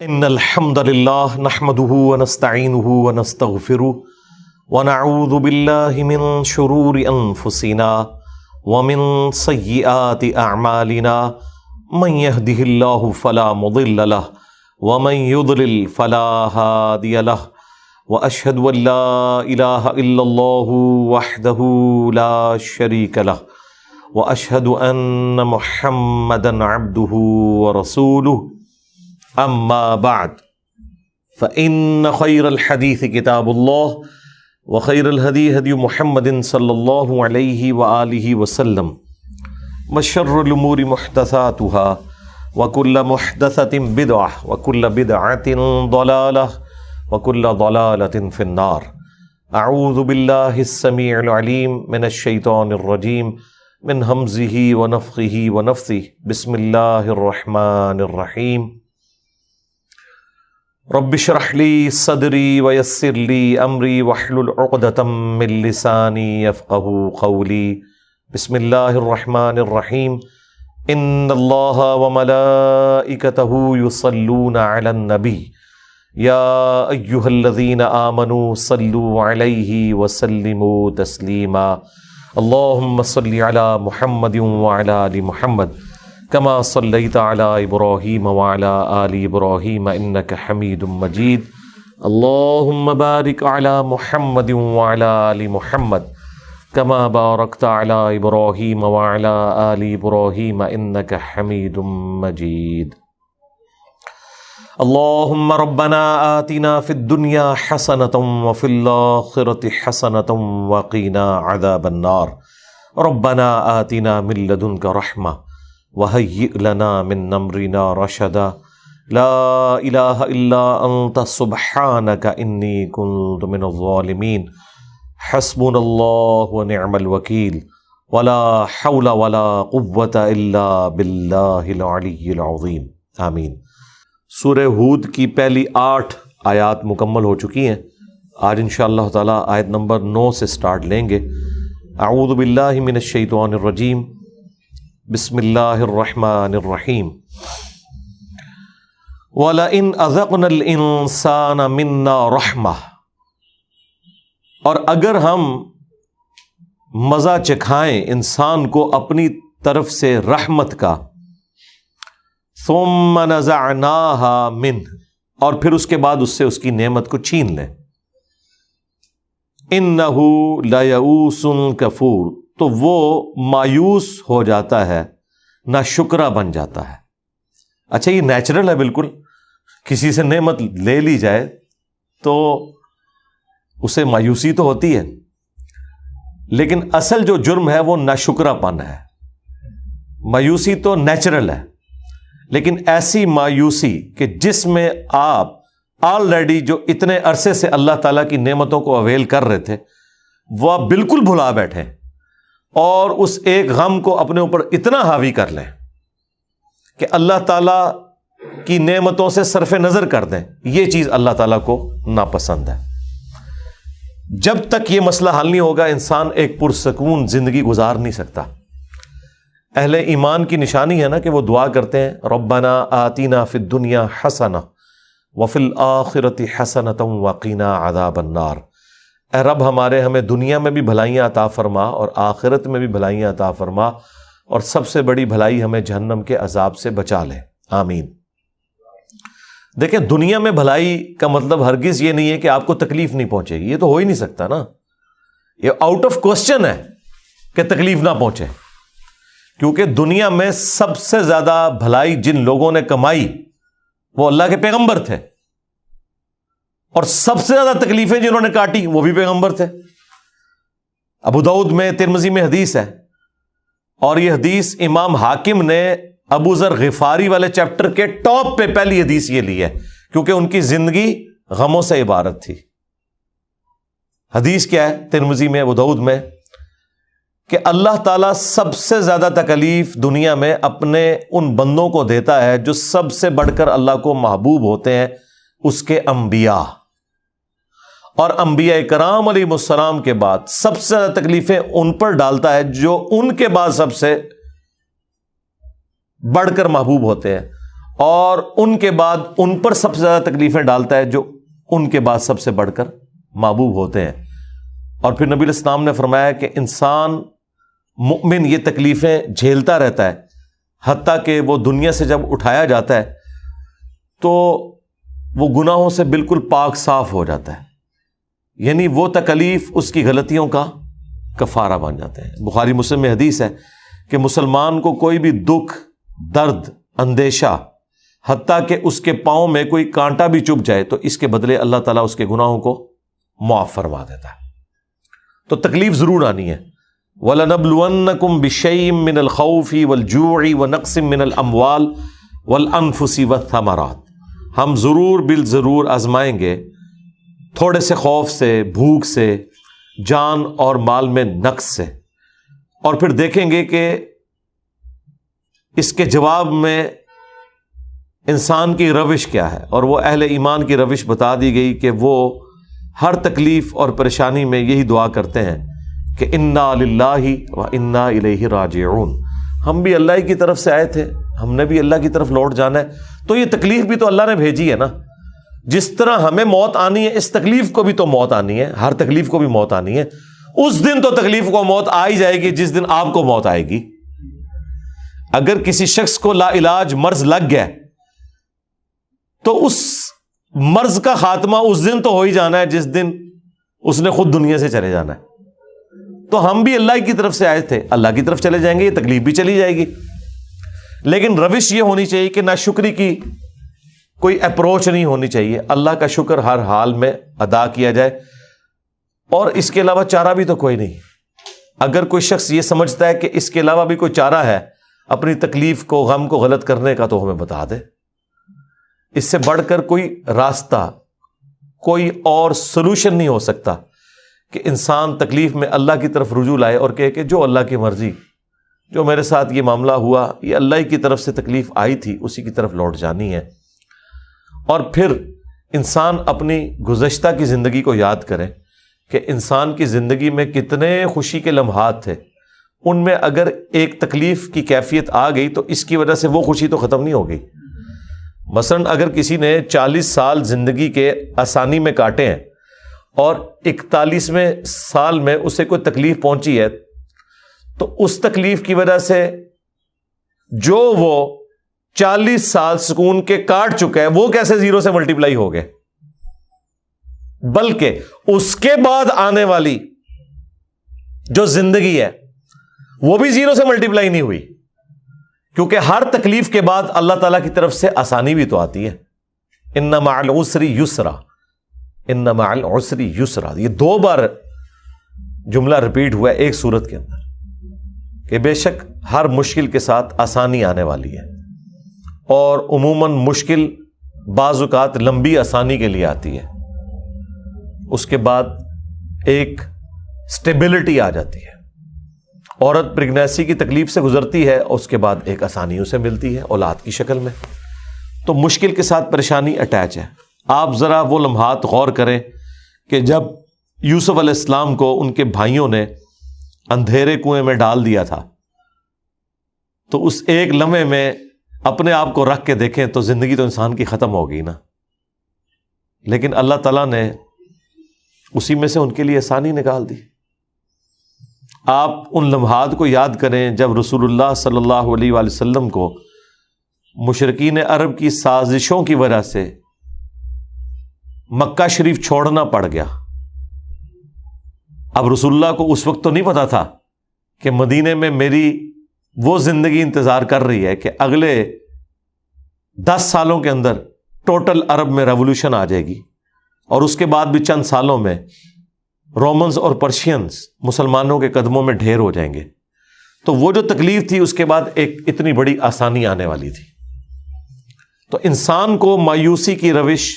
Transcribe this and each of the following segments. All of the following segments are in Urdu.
ان الحمد للہ نحمده ونستعینه ونستغفره ونعوذ باللہ من شرور انفسنا ومن سیئات اعمالنا من يهده اللہ فلا مضل له ومن يضلل فلا هادی له واشهد ان لا الہ الا اللہ وحدہ لا شریک له واشهد ان محمدا عبدہ ورسولہ اما بعد فإن خير الحديث كتاب الله وخير الهدي هدي محمد صلى الله عليه وآله وسلم وشر الأمور محدثاتها وكل محدثة بدعة وكل بدعة ضلالة وكل ضلالة في النار. أعوذ بالله السميع العليم من الشيطان الرجيم من همزه ونفخه ونفثه. بسم الله الرحمن الرحيم. رب اشرح لي صدري ويسر لي امري واحلل عقدة من لساني يفقهوا قولي. بسم الله الرحمن الرحيم. ان الله وملائكته يصلون على النبي يا ايها الذين آمنوا صلوا عليه وسلموا تسليما. اللهم صل على محمد وعلى ال محمد كما صليت على إبراهيم وعلى آل إبراهيم إنك حميد مجيد. اللهم بارك على محمد وعلى آل محمد كما باركت على إبراهيم وعلى آل إبراهيم إنك حميد مجيد. اللهم ربنا آتنا في الدنيا حسنة وفي الآخرة حسنة وقنا عذاب النار. ربنا آتنا من لدنك رحمة وهيئ لنا من امرنا رشدا. لا الہ الا انت سبحانک انی کنت من الظالمین. حسبنا اللہ ونعم الوکیل ولا حول ولا قوة الا باللہ العلی العظیم. آمین. سورہ ہود کی پہلی 8 آیات مکمل ہو چکی ہیں. آج انشاءاللہ تعالی آیت نمبر 9 سے سٹارٹ لیں گے. اعوذ باللہ من الشیطان الرجیم. بسم اللہ الرحمن الرحیم. وَلَئِنْ أَذَقْنَا الْإِنسَانَ مِنَّا رَحْمَةً، اور اگر ہم مزہ چکھائیں انسان کو اپنی طرف سے رحمت کا، ثُمَّ نَزَعْنَاهَا مِنْهُ، اور پھر اس کے بعد اس سے اس کی نعمت کو چھین لیں، إِنَّهُ لَيَئُوسٌ كَفُورٌ، تو وہ مایوس ہو جاتا ہے، ناشکرا بن جاتا ہے. اچھا، یہ نیچرل ہے بالکل. کسی سے نعمت لے لی جائے تو اسے مایوسی تو ہوتی ہے، لیکن اصل جو جرم ہے وہ ناشکرا پن ہے. مایوسی تو نیچرل ہے، لیکن ایسی مایوسی کہ جس میں آپ آلریڈی جو اتنے عرصے سے اللہ تعالیٰ کی نعمتوں کو اویل کر رہے تھے وہ آپ بالکل بھلا بیٹھے اور اس ایک غم کو اپنے اوپر اتنا حاوی کر لیں کہ اللہ تعالیٰ کی نعمتوں سے صرف نظر کر دیں. یہ چیز اللہ تعالیٰ کو ناپسند ہے. جب تک یہ مسئلہ حل نہیں ہوگا انسان ایک پرسکون زندگی گزار نہیں سکتا. اہل ایمان کی نشانی ہے نا کہ وہ دعا کرتے ہیں ربنا آتینا فی الدنیا حسنہ وفی الآخرۃ حسنۃ وقنا عذاب النار. اے رب ہمیں دنیا میں بھی بھلائیاں عطا فرما اور آخرت میں بھی بھلائیاں عطا فرما، اور سب سے بڑی بھلائی ہمیں جہنم کے عذاب سے بچا لے. آمین. دیکھیں، دنیا میں بھلائی کا مطلب ہرگز یہ نہیں ہے کہ آپ کو تکلیف نہیں پہنچے گی. یہ تو ہو ہی نہیں سکتا نا. یہ آؤٹ آف کوسچن ہے کہ تکلیف نہ پہنچے، کیونکہ دنیا میں سب سے زیادہ بھلائی جن لوگوں نے کمائی وہ اللہ کے پیغمبر تھے، اور سب سے زیادہ تکلیفیں جنہوں نے کاٹی وہ بھی پیغمبر تھے. ابو داؤد میں، ترمذی میں حدیث ہے، اور یہ حدیث امام حاکم نے ابو ذر غفاری والے چیپٹر کے ٹاپ پہ پہلی حدیث یہ لی ہے، کیونکہ ان کی زندگی غموں سے عبارت تھی. حدیث کیا ہے ترمذی میں، ابو داؤد میں، کہ اللہ تعالیٰ سب سے زیادہ تکلیف دنیا میں اپنے ان بندوں کو دیتا ہے جو سب سے بڑھ کر اللہ کو محبوب ہوتے ہیں، اس کے انبیاء. اور انبیاء کرام علیہ السلام کے بعد سب سے زیادہ تکلیفیں ان پر ڈالتا ہے جو ان کے بعد سب سے بڑھ کر محبوب ہوتے ہیں، اور ان کے بعد ان پر سب سے زیادہ تکلیفیں ڈالتا ہے جو ان کے بعد سب سے بڑھ کر محبوب ہوتے ہیں. اور پھر نبی علیہ السلام نے فرمایا کہ انسان مؤمن یہ تکلیفیں جھیلتا رہتا ہے حتیٰ کہ وہ دنیا سے جب اٹھایا جاتا ہے تو وہ گناہوں سے بالکل پاک صاف ہو جاتا ہے. یعنی وہ تکلیف اس کی غلطیوں کا کفارہ بن جاتے ہیں. بخاری مسلم میں حدیث ہے کہ مسلمان کو کوئی بھی دکھ، درد، اندیشہ، حتیٰ کہ اس کے پاؤں میں کوئی کانٹا بھی چبھ جائے تو اس کے بدلے اللہ تعالیٰ اس کے گناہوں کو معاف فرما دیتا ہے. تو تکلیف ضرور آنی ہے. وَلَنَبْلُوَنَّكُمْ بِشَيْءٍ مِّنَ الْخَوْفِ وَالْجُوعِ وَنَقْصٍ مِّنَ الْأَمْوَالِ وَالْأَنفُسِ وَالثَّمَرَاتِ. ہم بالضرور آزمائیں گے تھوڑے سے خوف سے، بھوک سے، جان اور مال میں نقص سے. اور پھر دیکھیں گے کہ اس کے جواب میں انسان کی روش کیا ہے. اور وہ اہل ایمان کی روش بتا دی گئی کہ وہ ہر تکلیف اور پریشانی میں یہی دعا کرتے ہیں کہ انا للہ و انا الیہ راجعون. ہم بھی اللہ کی طرف سے آئے تھے، ہم نے بھی اللہ کی طرف لوٹ جانا ہے. تو یہ تکلیف بھی تو اللہ نے بھیجی ہے نا. جس طرح ہمیں موت آنی ہے، اس تکلیف کو بھی تو موت آنی ہے، ہر تکلیف کو بھی موت آنی ہے. اس دن تو تکلیف کو موت آ ہی جائے گی جس دن آپ کو موت آئے گی. اگر کسی شخص کو لا علاج مرض لگ گیا تو اس مرض کا خاتمہ اس دن تو ہو ہی جانا ہے جس دن اس نے خود دنیا سے چلے جانا ہے. تو ہم بھی اللہ کی طرف سے آئے تھے، اللہ کی طرف چلے جائیں گے، یہ تکلیف بھی چلی جائے گی. لیکن روش یہ ہونی چاہیے کہ ناشکری کی کوئی اپروچ نہیں ہونی چاہیے. اللہ کا شکر ہر حال میں ادا کیا جائے اور اس کے علاوہ چارہ بھی تو کوئی نہیں. اگر کوئی شخص یہ سمجھتا ہے کہ اس کے علاوہ بھی کوئی چارہ ہے اپنی تکلیف کو، غم کو غلط کرنے کا، تو ہمیں بتا دے. اس سے بڑھ کر کوئی راستہ، کوئی اور سلوشن نہیں ہو سکتا کہ انسان تکلیف میں اللہ کی طرف رجوع لائے اور کہے کہ جو اللہ کی مرضی، جو میرے ساتھ یہ معاملہ ہوا، یہ اللہ کی طرف سے تکلیف آئی تھی، اسی کی طرف لوٹ جانی ہے. اور پھر انسان اپنی گزشتہ کی زندگی کو یاد کرے کہ انسان کی زندگی میں کتنے خوشی کے لمحات تھے. ان میں اگر ایک تکلیف کی کیفیت آ گئی تو اس کی وجہ سے وہ خوشی تو ختم نہیں ہو گئی. مثلا اگر کسی نے 40 سال زندگی کے آسانی میں کاٹے ہیں اور 41ویں سال میں اسے کوئی تکلیف پہنچی ہے تو اس تکلیف کی وجہ سے جو وہ 40 سال سکون کے کاٹ چکا ہے وہ کیسے 0 سے ملٹیپلائی ہو گئے، بلکہ اس کے بعد آنے والی جو زندگی ہے وہ بھی 0 سے ملٹیپلائی نہیں ہوئی. کیونکہ ہر تکلیف کے بعد اللہ تعالیٰ کی طرف سے آسانی بھی تو آتی ہے. ان مع العسر یسرا، ان مع العسر یسرا. یہ 2 بار جملہ رپیٹ ہوا ہے ایک سورت کے اندر کہ بے شک ہر مشکل کے ساتھ آسانی آنے والی ہے. اور عموماً مشکل بعض اوقات لمبی آسانی کے لیے آتی ہے، اس کے بعد ایک سٹیبلٹی آ جاتی ہے. عورت پریگنیسی کی تکلیف سے گزرتی ہے اور اس کے بعد ایک آسانی اسے ملتی ہے اولاد کی شکل میں. تو مشکل کے ساتھ پریشانی اٹیچ ہے. آپ ذرا وہ لمحات غور کریں کہ جب یوسف علیہ السلام کو ان کے بھائیوں نے اندھیرے کنویں میں ڈال دیا تھا تو اس ایک لمحے میں اپنے آپ کو رکھ کے دیکھیں تو زندگی تو انسان کی ختم ہو گئی نا. لیکن اللہ تعالیٰ نے اسی میں سے ان کے لیے آسانی نکال دی. آپ ان لمحات کو یاد کریں جب رسول اللہ صلی اللہ علیہ وآلہ وسلم کو مشرکین عرب کی سازشوں کی وجہ سے مکہ شریف چھوڑنا پڑ گیا. اب رسول اللہ کو اس وقت تو نہیں پتا تھا کہ مدینے میں میری وہ زندگی انتظار کر رہی ہے کہ اگلے 10 سالوں کے اندر ٹوٹل عرب میں ریولوشن آ جائے گی اور اس کے بعد بھی چند سالوں میں رومنز اور پرشینز مسلمانوں کے قدموں میں ڈھیر ہو جائیں گے. تو وہ جو تکلیف تھی اس کے بعد ایک اتنی بڑی آسانی آنے والی تھی. تو انسان کو مایوسی کی روش،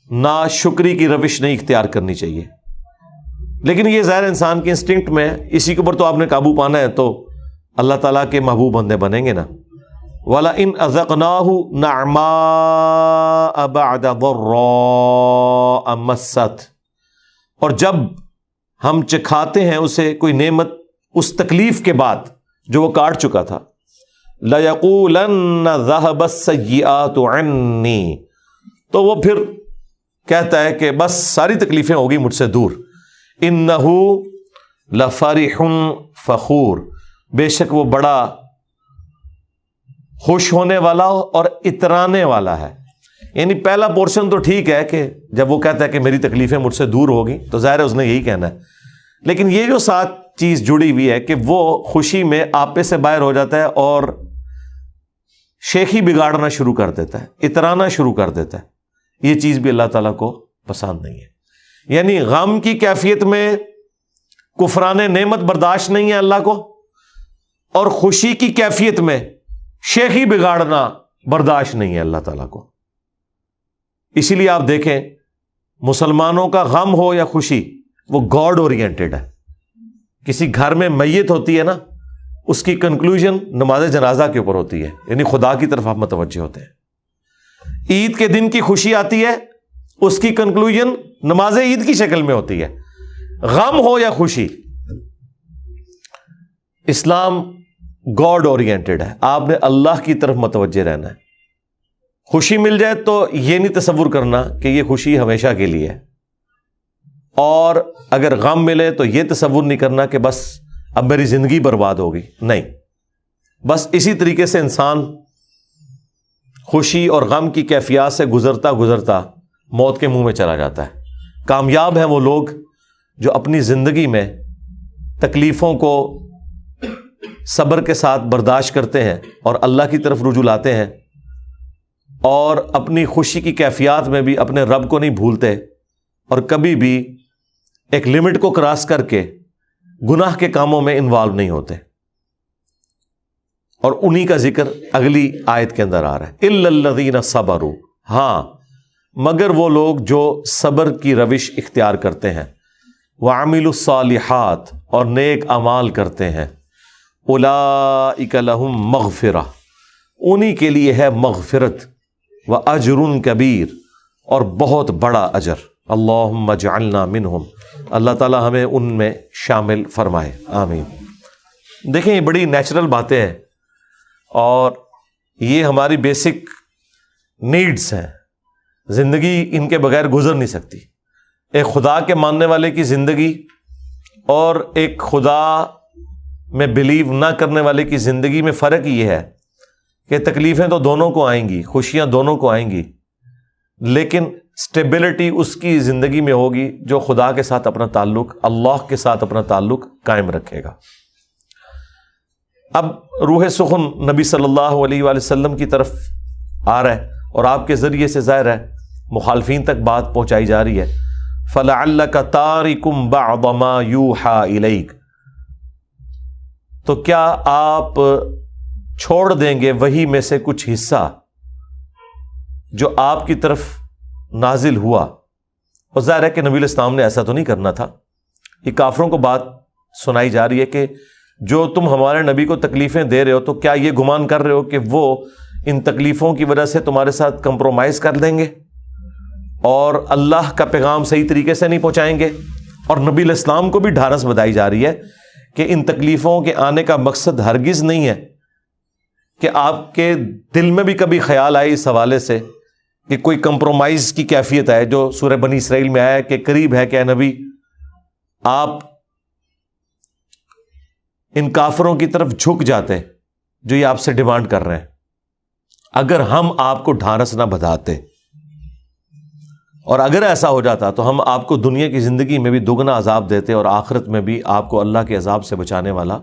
ناشکری کی روش نہیں اختیار کرنی چاہیے. لیکن یہ ظاہر انسان کے انسٹنکٹ میں، اسی کے اوپر تو آپ نے قابو پانا ہے تو اللہ تعالیٰ کے محبوب بندے بنیں گے نا. وَلَئِنْ أَذَقْنَاهُ نَعْمَاءَ بَعْدَ ضَرَّاءَ مَسَّتْهُ. اور جب ہم چکھاتے ہیں اسے کوئی نعمت اس تکلیف کے بعد جو وہ کاٹ چکا تھا، لَيَقُولَنَّ ذَهَبَ السَّيِّئَاتُ عَنِّي، تو وہ پھر کہتا ہے کہ بس ساری تکلیفیں ہوگی مجھ سے دور. إِنَّهُ لَفَرِحٌ فَخُورٌ، بے شک وہ بڑا خوش ہونے والا اور اترانے والا ہے. یعنی پہلا پورشن تو ٹھیک ہے کہ جب وہ کہتا ہے کہ میری تکلیفیں مجھ سے دور ہوگی تو ظاہر ہے اس نے یہی کہنا ہے، لیکن یہ جو ساتھ چیز جڑی ہوئی ہے کہ وہ خوشی میں آپے سے باہر ہو جاتا ہے اور شیخی بگاڑنا شروع کر دیتا ہے، اترانا شروع کر دیتا ہے، یہ چیز بھی اللہ تعالیٰ کو پسند نہیں ہے. یعنی غم کی کیفیت میں کفران نعمت برداشت نہیں ہے اللہ کو، اور خوشی کی کیفیت میں شیخی بگاڑنا برداشت نہیں ہے اللہ تعالیٰ کو. اسی لیے آپ دیکھیں مسلمانوں کا غم ہو یا خوشی وہ گاڈ اورینٹڈ ہے. کسی گھر میں میت ہوتی ہے نا، اس کی کنکلوژن نماز جنازہ کے اوپر ہوتی ہے، یعنی خدا کی طرف آپ متوجہ ہوتے ہیں. عید کے دن کی خوشی آتی ہے، اس کی کنکلوژن نماز عید کی شکل میں ہوتی ہے. غم ہو یا خوشی، اسلام گاڈ اورینٹڈ ہے. آپ نے اللہ کی طرف متوجہ رہنا ہے. خوشی مل جائے تو یہ نہیں تصور کرنا کہ یہ خوشی ہمیشہ کے لیے ہے، اور اگر غم ملے تو یہ تصور نہیں کرنا کہ بس اب میری زندگی برباد ہوگی. نہیں، بس اسی طریقے سے انسان خوشی اور غم کی کیفیات سے گزرتا گزرتا موت کے منہ میں چلا جاتا ہے. کامیاب ہیں وہ لوگ جو اپنی زندگی میں تکلیفوں کو صبر کے ساتھ برداشت کرتے ہیں اور اللہ کی طرف رجوع لاتے ہیں، اور اپنی خوشی کی کیفیات میں بھی اپنے رب کو نہیں بھولتے، اور کبھی بھی ایک لمٹ کو کراس کر کے گناہ کے کاموں میں انوالو نہیں ہوتے. اور انہی کا ذکر اگلی آیت کے اندر آ رہا ہے، اِلَّا الَّذِينَ صَبَرُوا، ہاں مگر وہ لوگ جو صبر کی روش اختیار کرتے ہیں، وَعَمِلُوا الصَّالِحَاتِ، اور نیک اعمال کرتے ہیں، أُولَئِكَ لَهُمْ مَغْفِرَةٌ، انہی کے لیے ہے مغفرت، وَأَجْرٌ كَبِيرٌ، اور بہت بڑا اجر. اللہم اجعلنا منہم، اللہ تعالی ہمیں ان میں شامل فرمائے، آمین. دیکھیں یہ بڑی نیچرل باتیں ہیں اور یہ ہماری بیسک نیڈز ہیں. زندگی ان کے بغیر گزر نہیں سکتی. ایک خدا کے ماننے والے کی زندگی اور ایک خدا میں بلیو نہ کرنے والے کی زندگی میں فرق یہ ہے کہ تکلیفیں تو دونوں کو آئیں گی، خوشیاں دونوں کو آئیں گی، لیکن سٹیبلٹی اس کی زندگی میں ہوگی جو خدا کے ساتھ اپنا تعلق، اللہ کے ساتھ اپنا تعلق قائم رکھے گا. اب روح سخن نبی صلی اللہ علیہ وآلہ وسلم کی طرف آ رہا ہے اور آپ کے ذریعے سے ظاہر ہے مخالفین تک بات پہنچائی جا رہی ہے. فَلَعَلَّكَ تَارِكٌ بَعْضَ مَا يُوحَىٰ إِلَيْكَ، تو کیا آپ چھوڑ دیں گے وحی میں سے کچھ حصہ جو آپ کی طرف نازل ہوا. اور ظاہر ہے کہ نبی علیہ السلام نے ایسا تو نہیں کرنا تھا. یہ کافروں کو بات سنائی جا رہی ہے کہ جو تم ہمارے نبی کو تکلیفیں دے رہے ہو تو کیا یہ گمان کر رہے ہو کہ وہ ان تکلیفوں کی وجہ سے تمہارے ساتھ کمپرومائز کر دیں گے اور اللہ کا پیغام صحیح طریقے سے نہیں پہنچائیں گے. اور نبی علیہ السلام کو بھی ڈھارس بتائی جا رہی ہے کہ ان تکلیفوں کے آنے کا مقصد ہرگز نہیں ہے کہ آپ کے دل میں بھی کبھی خیال آئے اس حوالے سے کہ کوئی کمپرومائز کی کیفیت ہے، جو سورہ بنی اسرائیل میں آیا کہ قریب ہے کہ اے نبی آپ ان کافروں کی طرف جھک جاتے جو یہ آپ سے ڈیمانڈ کر رہے ہیں اگر ہم آپ کو ڈھارس نہ بتاتے، اور اگر ایسا ہو جاتا تو ہم آپ کو دنیا کی زندگی میں بھی دگنا عذاب دیتے اور آخرت میں بھی آپ کو اللہ کے عذاب سے بچانے والا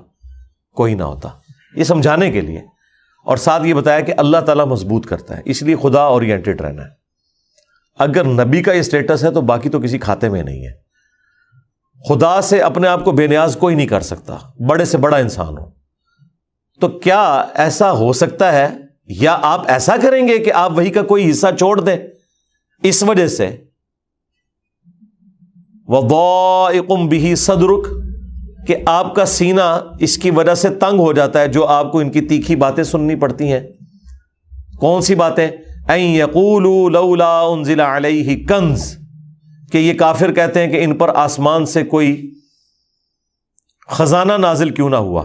کوئی نہ ہوتا. یہ سمجھانے کے لیے، اور ساتھ یہ بتایا کہ اللہ تعالیٰ مضبوط کرتا ہے، اس لیے خدا اورینٹڈ رہنا ہے. اگر نبی کا یہ اسٹیٹس ہے تو باقی تو کسی کھاتے میں نہیں ہے. خدا سے اپنے آپ کو بے نیاز کوئی نہیں کر سکتا، بڑے سے بڑا انسان ہو. تو کیا ایسا ہو سکتا ہے یا آپ ایسا کریں گے کہ آپ وہی کا کوئی حصہ چھوڑ دیں اس وجہ سے وَضَائِقٌ بِهِ صَدْرُكَ، کہ آپ کا سینہ اس کی وجہ سے تنگ ہو جاتا ہے جو آپ کو ان کی تیکھی باتیں سننی پڑتی ہیں. کون سی باتیں؟ اَن يَقُولُوا لَوْلَا أُنزِلَ عَلَيْهِ كَنْزٌ، کہ یہ کافر کہتے ہیں کہ ان پر آسمان سے کوئی خزانہ نازل کیوں نہ ہوا.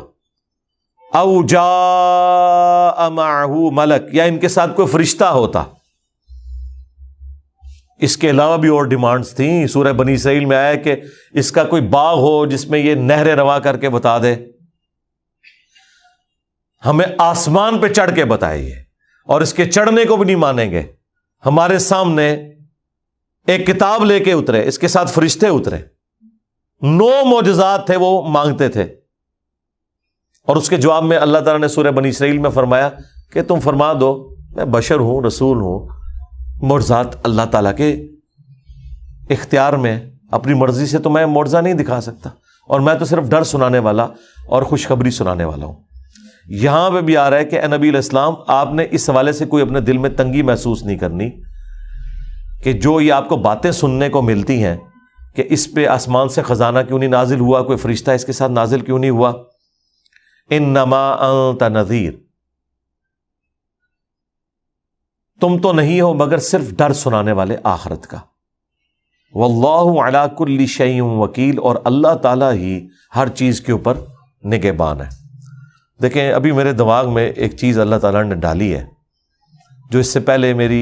او جاء معہ ملک، یا ان کے ساتھ کوئی فرشتہ ہوتا۔ اس کے علاوہ بھی اور ڈیمانڈز تھیں۔ سورہ بنی اسرائیل میں آیا کہ اس کا کوئی باغ ہو جس میں یہ نہریں روا کر کے بتا دے، ہمیں آسمان پہ چڑھ کے بتائے یہ، اور اس کے چڑھنے کو بھی نہیں مانیں گے۔ ہمارے سامنے ایک کتاب لے کے اترے، اس کے ساتھ فرشتے اترے، 9 معجزات تھے وہ مانگتے تھے، اور اس کے جواب میں اللہ تعالیٰ نے سورہ بنی اسرائیل میں فرمایا کہ تم فرما دو میں بشر ہوں، رسول ہوں، معجزات اللہ تعالیٰ کے اختیار میں، اپنی مرضی سے تو میں معجزہ نہیں دکھا سکتا، اور میں تو صرف ڈر سنانے والا اور خوشخبری سنانے والا ہوں۔ یہاں پہ بھی آ رہا ہے کہ اے نبی علیہ السلام، آپ نے اس حوالے سے کوئی اپنے دل میں تنگی محسوس نہیں کرنی کہ جو یہ آپ کو باتیں سننے کو ملتی ہیں کہ اس پہ آسمان سے خزانہ کیوں نہیں نازل ہوا، کوئی فرشتہ اس کے ساتھ نازل کیوں نہیں ہوا۔ انما انت نذیر، تم تو نہیں ہو مگر صرف ڈر سنانے والے آخرت کا۔ واللہ علی کل شیء وکیل، اور اللہ تعالیٰ ہی ہر چیز کے اوپر نگہبان ہے۔ دیکھیں ابھی میرے دماغ میں ایک چیز اللہ تعالیٰ نے ڈالی ہے جو اس سے پہلے میری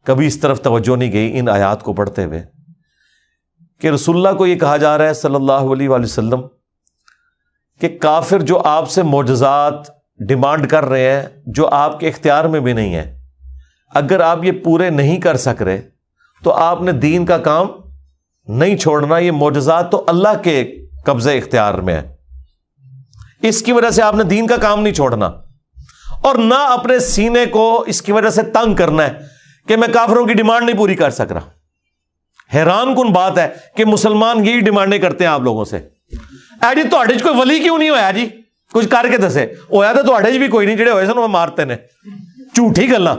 کبھی اس طرف توجہ نہیں گئی ان آیات کو پڑھتے ہوئے، کہ رسول اللہ کو یہ کہا جا رہا ہے صلی اللہ علیہ وآلہ وسلم کہ کافر جو آپ سے معجزات ڈیمانڈ کر رہے ہیں جو آپ کے اختیار میں بھی نہیں ہے، اگر آپ یہ پورے نہیں کر سک رہے تو آپ نے دین کا کام نہیں چھوڑنا۔ یہ معجزات تو اللہ کے قبضے اختیار میں ہے، اس کی وجہ سے آپ نے دین کا کام نہیں چھوڑنا، اور نہ اپنے سینے کو اس کی وجہ سے تنگ کرنا ہے کہ میں کافروں کی ڈیمانڈ نہیں پوری کر سک رہا۔ حیران کن بات ہے کہ مسلمان یہی ڈیمانڈیں کرتے ہیں آپ لوگوں سے، اے جی تہاڈے کوئی ولی کیوں نہیں ہویا جی، کچھ کر کے دسے، ہویا تو تہاڈے بھی کوئی نہیں، جڑے ہوئے سن وہ مارتے نے، جھوٹی گلاں،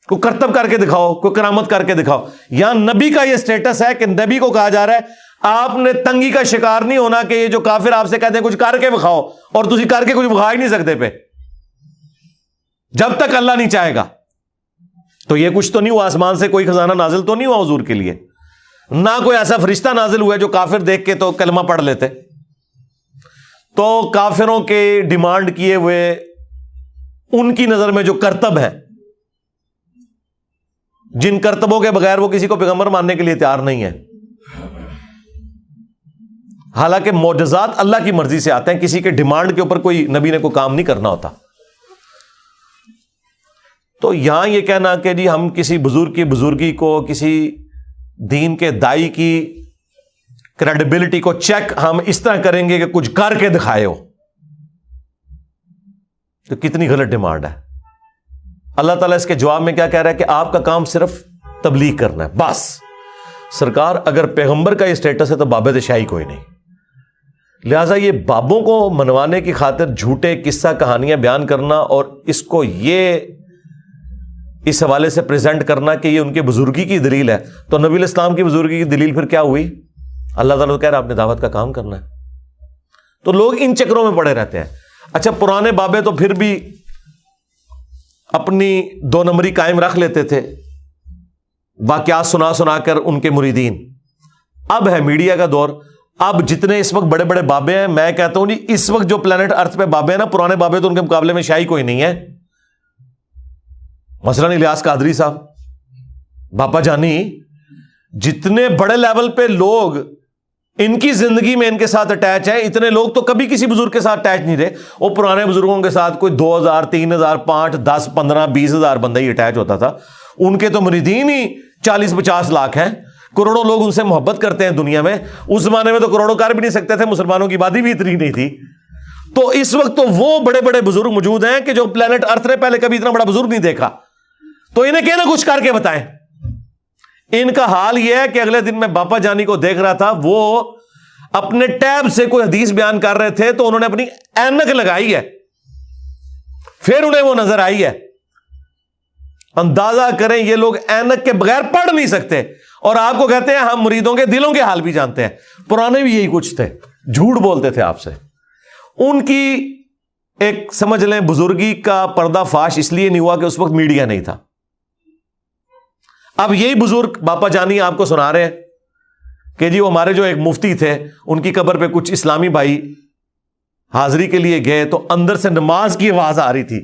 کوئی کرتب کر کے دکھاؤ، کوئی کرامت کر کے دکھاؤ۔ یہاں نبی کا یہ سٹیٹس ہے کہ نبی کو کہا جا رہا ہے آپ نے تنگی کا شکار نہیں ہونا کہ یہ جو کافر آپ سے کہتے ہیں کچھ کر کے دکھاؤ، اور تسی کر کے کچھ دکھا ہی نہیں سکتے پہ، جب تک اللہ نہیں چاہے گا۔ تو یہ کچھ تو نہیں ہوا، آسمان سے کوئی خزانہ نازل تو نہیں ہوا حضور کے لیے، نہ کوئی ایسا فرشتہ نازل ہوا جو کافر دیکھ کے تو کلمہ پڑھ لیتے۔ تو کافروں کے ڈیمانڈ کیے ہوئے ان کی نظر میں جو کرتب ہے، جن کرتبوں کے بغیر وہ کسی کو پیغمبر ماننے کے لیے تیار نہیں ہے، حالانکہ معجزات اللہ کی مرضی سے آتے ہیں، کسی کے ڈیمانڈ کے اوپر کوئی نبی نے کوئی کام نہیں کرنا ہوتا۔ تو یہاں یہ کہنا کہ جی ہم کسی بزرگ کی بزرگی کو، کسی دین کے دائی کی کریڈیبلٹی کو چیک ہم اس طرح کریں گے کہ کچھ کر کے دکھائے ہو، تو کتنی غلط ڈیمانڈ ہے۔ اللہ تعالیٰ اس کے جواب میں کیا کہہ رہا ہے کہ آپ کا کام صرف تبلیغ کرنا ہے بس۔ سرکار اگر پیغمبر کا یہ سٹیٹس ہے تو بابے شاہی کوئی نہیں، لہٰذا یہ بابوں کو منوانے کی خاطر جھوٹے قصہ کہانیاں بیان کرنا اور اس کو یہ اس حوالے سے پریزنٹ کرنا کہ یہ ان کے بزرگی کی دلیل ہے، تو نبی علیہ السلام کی بزرگی کی دلیل پھر کیا ہوئی؟ اللہ تعالیٰ کہہ رہا ہے آپ نے دعوت کا کام کرنا ہے۔ تو لوگ ان چکروں میں پڑے رہتے ہیں۔ اچھا پرانے بابے تو پھر بھی اپنی 2 نمبری قائم رکھ لیتے تھے، واقعات سنا سنا کر ان کے مریدین۔ اب ہے میڈیا کا دور، اب جتنے اس وقت بڑے بڑے بابے ہیں، میں کہتا ہوں جی اس وقت جو پلانٹ ارتھ پہ بابے ہیں نا، پرانے بابے تو ان کے مقابلے میں شاہی کوئی نہیں ہے۔ مثلا الیاس قادری صاحب، باپا جانی، جتنے بڑے لیول پہ لوگ ان کی زندگی میں ان کے ساتھ اٹیچ ہیں، اتنے لوگ تو کبھی کسی بزرگ کے ساتھ اٹیچ نہیں رہے۔ وہ پرانے بزرگوں کے ساتھ کوئی 2000 3000 5 10 15 20,000 بندہ ہی اٹیچ ہوتا تھا، ان کے تو مریدین ہی 40-50 لاکھ ہیں، کروڑوں لوگ ان سے محبت کرتے ہیں دنیا میں۔ اس زمانے میں تو کروڑوں کر بھی نہیں سکتے تھے، مسلمانوں کی آبادی بھی اتنی نہیں تھی۔ تو اس وقت تو وہ بڑے بڑے بزرگ موجود ہیں کہ جو پلانٹ ارتھ نے پہلے کبھی اتنا بڑا بزرگ نہیں دیکھا، تو انہیں کہنا کچھ کر کے بتائیں۔ ان کا حال یہ ہے کہ اگلے دن میں باپا جانی کو دیکھ رہا تھا، وہ اپنے ٹیب سے کوئی حدیث بیان کر رہے تھے تو انہوں نے اپنی اینک لگائی ہے، پھر انہیں وہ نظر آئی ہے۔ اندازہ کریں یہ لوگ اینک کے بغیر پڑھ نہیں سکتے، اور آپ کو کہتے ہیں ہم مریدوں کے دلوں کے حال بھی جانتے ہیں۔ پرانے بھی یہی کچھ تھے، جھوٹ بولتے تھے آپ سے۔ ان کی ایک سمجھ لیں بزرگی کا پردہ فاش اس لیے نہیں ہوا کہ اس وقت میڈیا نہیں تھا۔ اب یہی بزرگ باپا جانی آپ کو سنا رہے ہیں کہ جی وہ ہمارے جو ایک مفتی تھے، ان کی قبر پہ کچھ اسلامی بھائی حاضری کے لیے گئے تو اندر سے نماز کی آواز آ رہی تھی،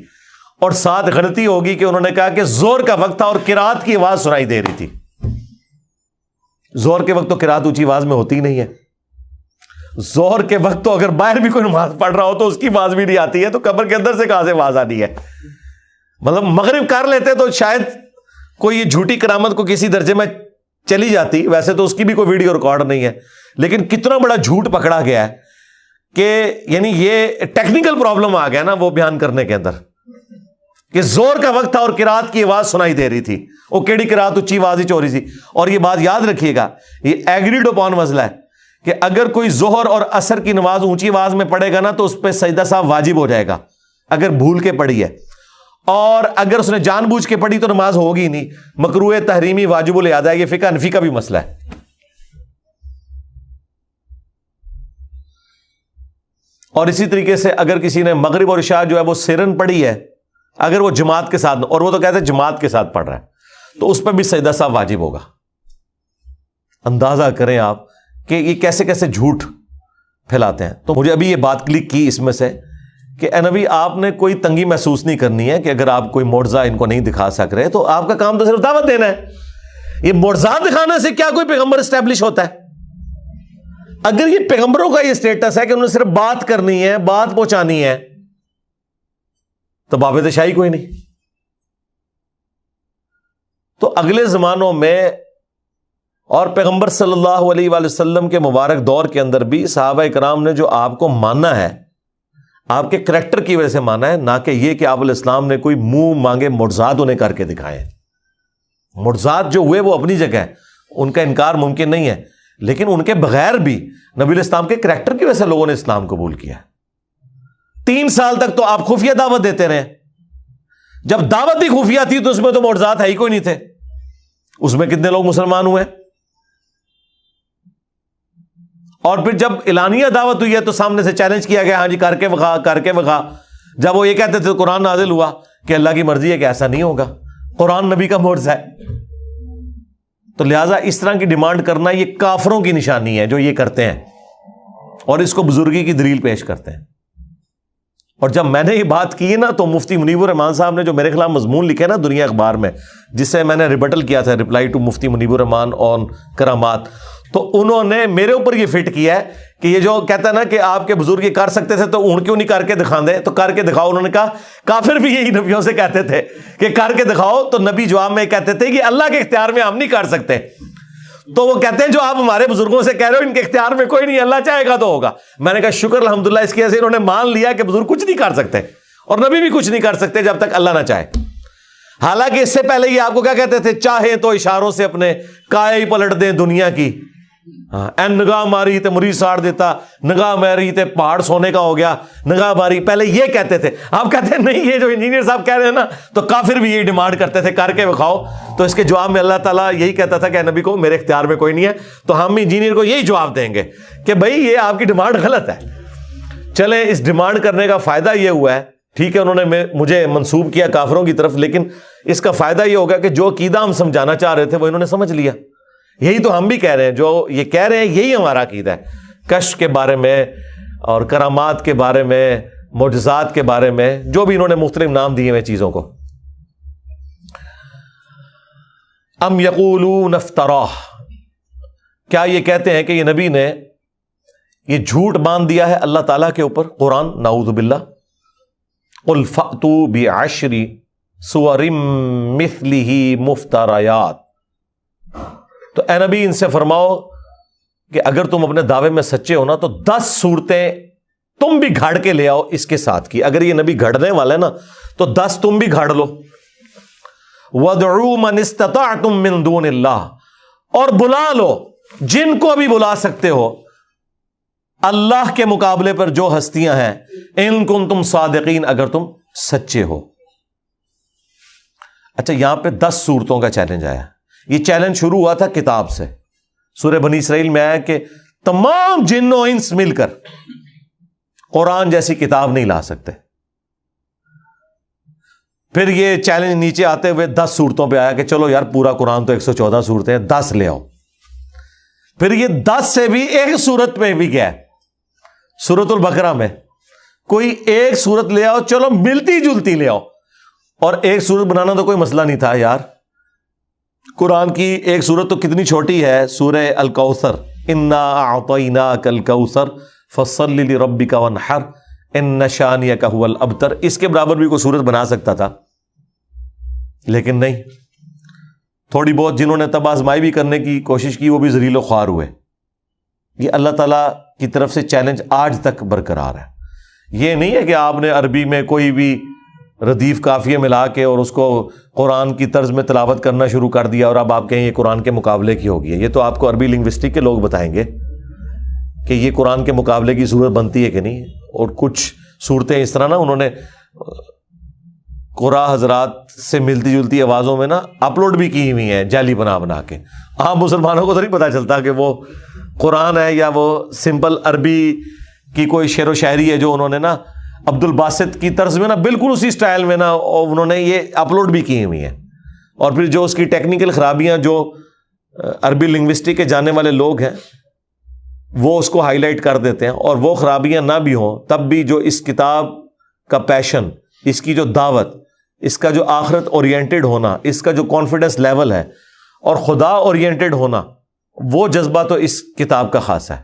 اور ساتھ غلطی ہوگی کہ انہوں نے کہا کہ زور کا وقت تھا اور قرات کی آواز سنائی دے رہی تھی۔ زور کے وقت تو قرات اونچی آواز میں ہوتی نہیں ہے، زور کے وقت تو اگر باہر بھی کوئی نماز پڑھ رہا ہو تو اس کی آواز بھی نہیں آتی ہے، تو قبر کے اندر سے کہاں سے آواز آنی ہے؟ مطلب مغرب کر لیتے تو شاید کوئی یہ جھوٹی کرامت کو کسی درجے میں چلی جاتی، ویسے تو اس کی بھی کوئی ویڈیو ریکارڈ نہیں ہے، لیکن کتنا بڑا جھوٹ پکڑا گیا ہے کہ یعنی یہ ٹیکنیکل پرابلم آ گیا نا وہ بیان کرنے کے اندر، کہ زور کا وقت تھا اور قرات کی آواز سنائی دے رہی تھی، وہ کیڑی قرات اونچی آواز ہی ہو رہی تھی۔ اور یہ بات یاد رکھیے گا، یہ ایگریڈ اپون مسئلہ ہے کہ اگر کوئی ظہر اور عصر کی نماز اونچی آواز میں پڑھے گا نا تو اس پہ سجدہ صاحب واجب ہو جائے گا اگر بھول کے پڑھی ہے، اور اگر اس نے جان بوجھ کے پڑھی تو نماز ہوگی ہی نہیں، مکروہ تحریمی واجب الادا ہے۔ یہ فقہ حنفی کا بھی مسئلہ ہے۔ اور اسی طریقے سے اگر کسی نے مغرب اور عشاء جو ہے وہ سرن پڑھی ہے، اگر وہ جماعت کے ساتھ، اور وہ تو کہتے ہیں جماعت کے ساتھ پڑھ رہا ہے، تو اس پہ بھی سجدہ صاحب واجب ہوگا۔ اندازہ کریں آپ کہ یہ کیسے کیسے جھوٹ پھیلاتے ہیں۔ تو مجھے ابھی یہ بات کلک کی اس میں سے کہ اے نبی آپ نے کوئی تنگی محسوس نہیں کرنی ہے کہ اگر آپ کوئی معجزہ ان کو نہیں دکھا سک رہے تو آپ کا کام تو صرف دعوت دینا ہے۔ یہ معجزات دکھانے سے کیا کوئی پیغمبر اسٹیبلش ہوتا ہے؟ اگر یہ پیغمبروں کا یہ اسٹیٹس ہے کہ انہوں نے صرف بات کرنی ہے، بات پہنچانی ہے، تو باب شاہی کوئی نہیں۔ تو اگلے زمانوں میں اور پیغمبر صلی اللہ علیہ وآلہ وسلم کے مبارک دور کے اندر بھی صحابہ کرام نے جو آپ کو ماننا ہے، آپ کے کریکٹر کی وجہ سے مانا ہے، نہ کہ یہ کہ آپ علیہ السلام نے کوئی منہ مانگے معجزات انہیں کر کے دکھائے۔ معجزات جو ہوئے وہ اپنی جگہ ہے، ان کا انکار ممکن نہیں ہے، لیکن ان کے بغیر بھی نبی علیہ السلام کے کریکٹر کی وجہ سے لوگوں نے اسلام قبول کیا۔ 3 سال تک تو آپ خفیہ دعوت دیتے رہے، جب دعوت ہی خفیہ تھی تو اس میں تو معجزات ہے ہی کوئی نہیں تھے، اس میں کتنے لوگ مسلمان ہوئے؟ اور پھر جب اعلانیہ دعوت ہوئی ہے تو سامنے سے چیلنج کیا گیا، ہاں جی کر کے بخا، کر کے بخا۔ جب وہ یہ کہتے تھے تو قرآن نازل ہوا کہ اللہ کی مرضی ہے کہ ایسا نہیں ہوگا، قرآن نبی کا معجزہ ہے۔ تو لہٰذا اس طرح کی ڈیمانڈ کرنا یہ کافروں کی نشانی ہے جو یہ کرتے ہیں، اور اس کو بزرگی کی دلیل پیش کرتے ہیں۔ اور جب میں نے یہ بات کی نا تو مفتی منیب الرحمان صاحب نے جو میرے خلاف مضمون لکھے نا دنیا اخبار میں، جس سے میں نے ریبٹل کیا تھا، رپلائی ٹو مفتی منیب الرحمان آن کرامات، تو انہوں نے میرے اوپر یہ فٹ کیا ہے کہ یہ جو کہتا ہے نا کہ آپ کے بزرگ یہ کر سکتے تھے تو اون کیوں نہیں کر کے دکھا دے، تو کر کے دکھاؤ۔ انہوں نے کہا کافر بھی یہی نبیوں سے کہتے تھے کہ کر کے دکھاؤ، تو نبی جواب میں کہتے تھے کہ اللہ کے اختیار میں ہم نہیں کر سکتے، تو وہ کہتے ہیں جو آپ ہمارے بزرگوں سے کہہ رہے ہو ان کے اختیار میں کوئی نہیں، اللہ چاہے گا تو ہوگا۔ میں نے کہا شکر الحمدللہ اس کی وجہ سے انہوں نے مان لیا کہ بزرگ کچھ نہیں کر سکتے اور نبی بھی کچھ نہیں کر سکتے جب تک اللہ نہ چاہے۔ حالانکہ اس سے پہلے یہ آپ کو کیا کہتے تھے، چاہے تو اشاروں سے اپنے کائے ہی پلٹ دیں دنیا کی، نگاہ ماری تے مرید ساڑ دیتا، نگاہ ماری تے پہاڑ سونے کا ہو گیا، نگاہ ماری، پہلے یہ کہتے تھے۔ آپ کہتے ہیں نہیں، یہ جو انجینئر صاحب کہہ رہے ہیں نا، تو کافر بھی یہی ڈیمانڈ کرتے تھے کر کے بکھاؤ۔ تو اس کے جواب میں اللہ تعالیٰ یہی کہتا تھا کہ نبی کو میرے اختیار میں کوئی نہیں ہے، تو ہم انجینئر کو یہی جواب دیں گے کہ بھائی یہ آپ کی ڈیمانڈ غلط ہے۔ چلیں، اس ڈیمانڈ کرنے کا فائدہ یہ ہوا ہے، ٹھیک ہے انہوں نے مجھے منسوب کیا کافروں کی طرف، لیکن اس کا فائدہ یہ ہوگا کہ جو عقیدہ ہم سمجھانا چاہ رہے تھے وہ انہوں نے سمجھ لیا۔ یہی تو ہم بھی کہہ رہے ہیں، جو یہ کہہ رہے ہیں یہی ہمارا عقیدہ ہے، کشف کے بارے میں اور کرامات کے بارے میں، معجزات کے بارے میں، جو بھی انہوں نے مختلف نام دیے ہوئے چیزوں کو۔ ام یقولون افتراہ، کیا یہ کہتے ہیں کہ یہ نبی نے یہ جھوٹ باندھ دیا ہے اللہ تعالیٰ کے اوپر، قرآن، نعوذ باللہ۔ قل فأتوا بعشر سور مثلہ مفتریات، تو اے نبی ان سے فرماؤ کہ اگر تم اپنے دعوے میں سچے ہو نا تو 10 صورتیں تم بھی گھڑ کے لے آؤ اس کے ساتھ کی۔ اگر یہ نبی گھڑنے والا ہے نا تو 10 تم بھی گھڑ لو۔ وَادْعُوا مَنِ اسْتَطَعْتُم مِّن دُونِ اللَّهِ، اور بلا لو جن کو بھی بلا سکتے ہو اللہ کے مقابلے پر جو ہستیاں ہیں، ان کنتم صادقین، اگر تم سچے ہو۔ اچھا، یہاں پہ 10 صورتوں کا چیلنج آیا۔ یہ چیلنج شروع ہوا تھا کتاب سے، سورہ بنی اسرائیل میں آیا کہ تمام جن و انس مل کر قرآن جیسی کتاب نہیں لا سکتے۔ پھر یہ چیلنج نیچے آتے ہوئے 10 صورتوں پہ آیا کہ چلو یار پورا قرآن تو 114 صورتیں ہیں، 10 لے آؤ۔ پھر یہ 10 سے بھی ایک صورت میں بھی گیا، سورۃ البقرہ میں کوئی ایک صورت لے آؤ، چلو ملتی جلتی لے آؤ، اور ایک صورت بنانا تو کوئی مسئلہ نہیں تھا یار۔ قرآن کی ایک صورت تو کتنی چھوٹی ہے، سورہ الکوثر، انا اعطیناک الکوثر فصل لربک وانحر ان شانئک ھو الابتر، اس کے برابر بھی کوئی صورت بنا سکتا تھا، لیکن نہیں۔ تھوڑی بہت جنہوں نے تب آزمائی بھی کرنے کی کوشش کی وہ بھی ذلیل و خوار ہوئے۔ یہ اللہ تعالیٰ کی طرف سے چیلنج آج تک برقرار ہے۔ یہ نہیں ہے کہ آپ نے عربی میں کوئی بھی ردیف قافیے ملا کے اور اس کو قرآن کی طرز میں تلاوت کرنا شروع کر دیا اور اب آپ کہیں یہ قرآن کے مقابلے کی ہوگی۔ یہ تو آپ کو عربی لنگوسٹک کے لوگ بتائیں گے کہ یہ قرآن کے مقابلے کی صورت بنتی ہے کہ نہیں۔ اور کچھ صورتیں اس طرح نا انہوں نے قرآن حضرات سے ملتی جلتی آوازوں میں نا اپلوڈ بھی کی ہوئی ہیں جعلی بنا کے۔ عام مسلمانوں کو تو نہیں پتہ چلتا کہ وہ قرآن ہے یا وہ سمپل عربی کی کوئی شعر و شاعری ہے جو انہوں نے نا عبد الباسط کی طرز میں نا بالکل اسی سٹائل میں نا انہوں نے یہ اپلوڈ بھی کی ہوئی ہیں۔ اور پھر جو اس کی ٹیکنیکل خرابیاں جو عربی لنگوسٹک کے جاننے والے لوگ ہیں وہ اس کو ہائی لائٹ کر دیتے ہیں، اور وہ خرابیاں نہ بھی ہوں تب بھی جو اس کتاب کا پیشن، اس کی جو دعوت، اس کا جو آخرت اورینٹڈ ہونا، اس کا جو کانفیڈنس لیول ہے اور خدا اورینٹڈ ہونا، وہ جذبہ تو اس کتاب کا خاص ہے۔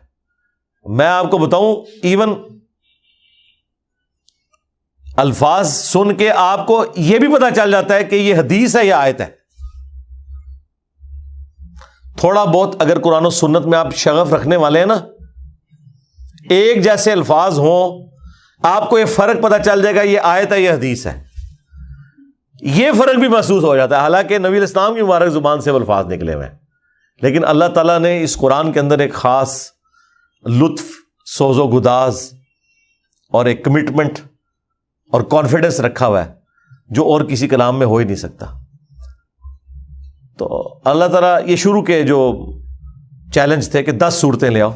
میں آپ کو بتاؤں ایون الفاظ سن کے آپ کو یہ بھی پتا چل جاتا ہے کہ یہ حدیث ہے یا آیت ہے۔ تھوڑا بہت اگر قرآن و سنت میں آپ شغف رکھنے والے ہیں نا، ایک جیسے الفاظ ہوں آپ کو یہ فرق پتا چل جائے گا یہ آیت ہے یہ حدیث ہے۔ یہ فرق بھی محسوس ہو جاتا ہے، حالانکہ نبی الاسلام کی مبارک زبان سے وہ الفاظ نکلے ہوئے ہیں، لیکن اللہ تعالیٰ نے اس قرآن کے اندر ایک خاص لطف، سوز و گداز اور ایک کمٹمنٹ اور کانفیڈنس رکھا ہوا ہے جو اور کسی کلام میں ہو ہی نہیں سکتا۔ تو اللہ تعالیٰ یہ شروع کے جو چیلنج تھے کہ 10 صورتیں لے آؤ،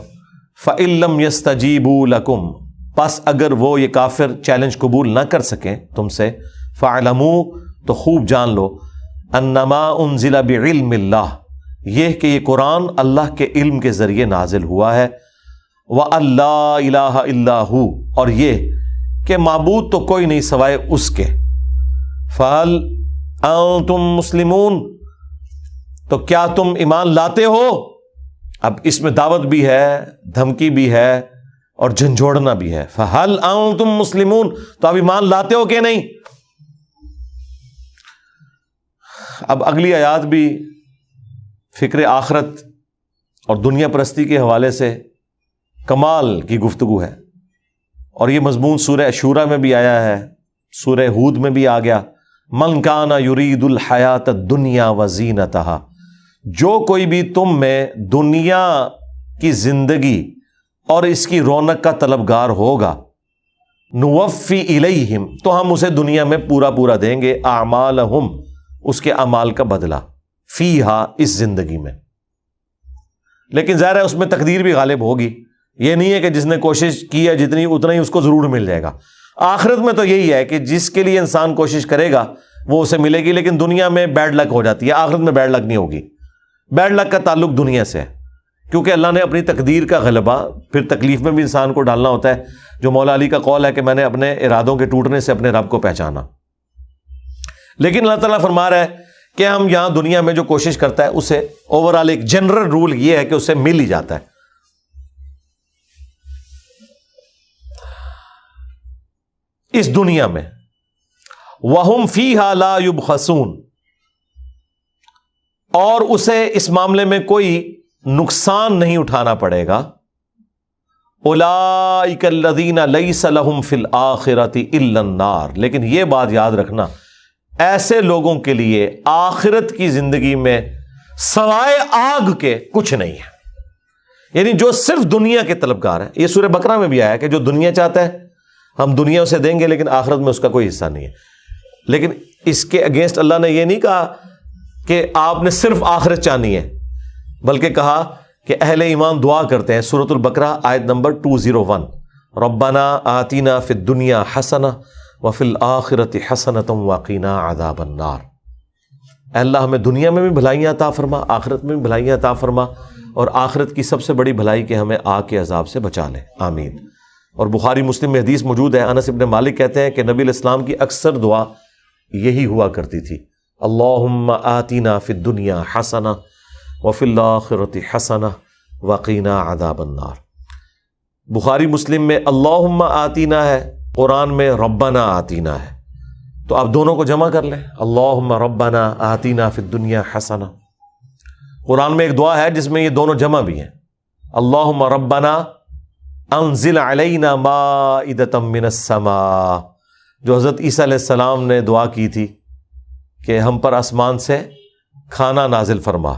فَإِن لَّمْ يَسْتَجِيبُوا لَكُمْ، پس اگر وہ یہ کافر چیلنج قبول نہ کر سکیں تم سے، فَاعْلَمُوا، تو خوب جان لو، أَنَّمَا أُنزِلَ بِعِلْمِ اللَّهِ، یہ کہ یہ قرآن اللہ کے علم کے ذریعے نازل ہوا ہے، وَأَن لَّا إِلَٰهَ إِلَّا هُوَ، اور یہ کہ معبود تو کوئی نہیں سوائے اس کے، فَهَلْ أَنْتُمْ مُسْلِمُونَ، تو کیا تم ایمان لاتے ہو؟ اب اس میں دعوت بھی ہے، دھمکی بھی ہے اور جھنجھوڑنا بھی ہے۔ فَهَلْ أَنْتُمْ مُسْلِمُونَ، تو اب ایمان لاتے ہو کہ نہیں؟ اب اگلی آیات بھی فکر آخرت اور دنیا پرستی کے حوالے سے کمال کی گفتگو ہے، اور یہ مضمون سورہ شورى میں بھی آیا ہے، سورہ ہود میں بھی آ گیا، من کان یرید الحیات الدنیا وزینتہا، جو کوئی بھی تم میں دنیا کی زندگی اور اس کی رونق کا طلبگار ہوگا، نوفی الیہم، تو ہم اسے دنیا میں پورا پورا دیں گے، اعمالہم، اس کے اعمال کا بدلہ، فیہا، اس زندگی میں۔ لیکن ظاہر ہے اس میں تقدیر بھی غالب ہوگی، یہ نہیں ہے کہ جس نے کوشش کی ہے جتنی اتنا ہی اس کو ضرور مل جائے گا۔ آخرت میں تو یہی ہے کہ جس کے لیے انسان کوشش کرے گا وہ اسے ملے گی، لیکن دنیا میں بیڈ لک ہو جاتی ہے، آخرت میں بیڈ لک نہیں ہوگی۔ بیڈ لک کا تعلق دنیا سے ہے، کیونکہ اللہ نے اپنی تقدیر کا غلبہ پھر تکلیف میں بھی انسان کو ڈالنا ہوتا ہے، جو مولا علی کا قول ہے کہ میں نے اپنے ارادوں کے ٹوٹنے سے اپنے رب کو پہچانا۔ لیکن اللہ تعالیٰ فرما رہا ہے کہ ہم یہاں دنیا میں جو کوشش کرتا ہے اسے اوورآل ایک جنرل رول یہ ہے کہ اسے مل ہی جاتا ہے۔ اس دنیا میں وَهُمْ فِيهَا لَا يُبْخَسُونَ، اور اسے اس معاملے میں کوئی نقصان نہیں اٹھانا پڑے گا۔ أُولَٰئِكَ الَّذِينَ لَيْسَ لَهُمْ فِي الْآخِرَةِ إِلَّا النَّارُ، لیکن یہ بات یاد رکھنا، ایسے لوگوں کے لیے آخرت کی زندگی میں سوائے آگ کے کچھ نہیں ہے، یعنی جو صرف دنیا کے طلبگار ہیں۔ یہ سورہ بقرہ میں بھی آیا کہ جو دنیا چاہتا ہے ہم دنیا اسے دیں گے، لیکن آخرت میں اس کا کوئی حصہ نہیں ہے۔ لیکن اس کے اگینسٹ اللہ نے یہ نہیں کہا کہ آپ نے صرف آخرت چاہنی ہے، بلکہ کہا کہ اہل ایمان دعا کرتے ہیں، سورۃ البقرہ آیت نمبر 201، ربنا آتنا فی الدنیا حسنہ وفی الآخرۃ حسنۃ وقنا عذاب النار، اے اللہ ہمیں دنیا میں بھی بھلائیاں عطا فرما، آخرت میں بھی بھلائیاں عطا فرما، اور آخرت کی سب سے بڑی بھلائی کہ ہمیں آگ کے عذاب سے بچا لے، آمین۔ اور بخاری مسلم میں حدیث موجود ہے، انس ابن مالک کہتے ہیں کہ نبی علیہ السلام کی اکثر دعا یہی ہوا کرتی تھی، اللہم آتنا فی الدنیا حسنہ وفی الآخرۃ حسنہ وقینا عذاب النار۔ بخاری مسلم میں اللہم آتینا ہے، قرآن میں ربنا آتینا ہے، تو آپ دونوں کو جمع کر لیں، اللہم ربنا آتینا فی الدنیا حسنہ۔ قرآن میں ایک دعا ہے جس میں یہ دونوں جمع بھی ہیں، اللہم ربنا انزل علینا مائدۃ من السماء، جو حضرت عیسیٰ علیہ السلام نے دعا کی تھی کہ ہم پر آسمان سے کھانا نازل فرما،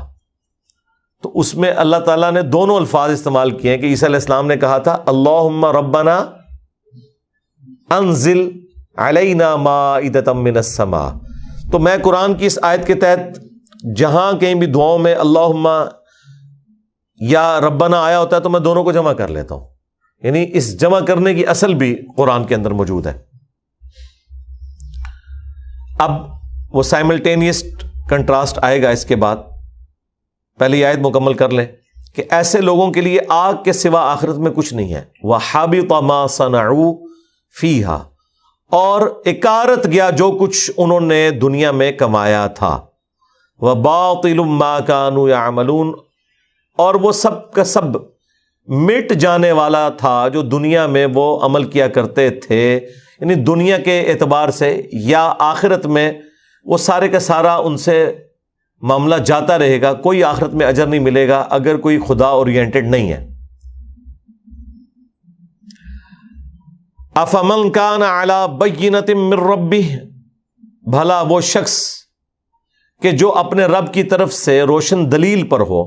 تو اس میں اللہ تعالیٰ نے دونوں الفاظ استعمال کیے ہیں کہ عیسیٰ علیہ السلام نے کہا تھا اللہم ربنا انزل علینا مائدۃ من السماء، تو میں قرآن کی اس آیت کے تحت جہاں کہیں بھی دعاؤں میں اللہم یا ربنا آیا ہوتا ہے تو میں دونوں کو جمع کر لیتا ہوں، یعنی اس جمع کرنے کی اصل بھی قرآن کے اندر موجود ہے۔ اب وہ سائملٹینیس کنٹراسٹ آئے گا اس کے بعد، پہلی آیت مکمل کر لیں کہ ایسے لوگوں کے لیے آگ کے سوا آخرت میں کچھ نہیں ہے، وَحَبِطَ مَا صَنَعُوا فِيهَا، اور اکارت گیا جو کچھ انہوں نے دنیا میں کمایا تھا، وَبَاطِلٌ مَا كَانُوا يَعْمَلُونَ، اور وہ سب کا سب مٹ جانے والا تھا جو دنیا میں وہ عمل کیا کرتے تھے، یعنی دنیا کے اعتبار سے یا آخرت میں وہ سارے کا سارا ان سے معاملہ جاتا رہے گا، کوئی آخرت میں اجر نہیں ملے گا اگر کوئی خدا اورینٹڈ نہیں ہے۔ افمن کان علی بینۃ من ربہ، بھلا وہ شخص کہ جو اپنے رب کی طرف سے روشن دلیل پر ہو،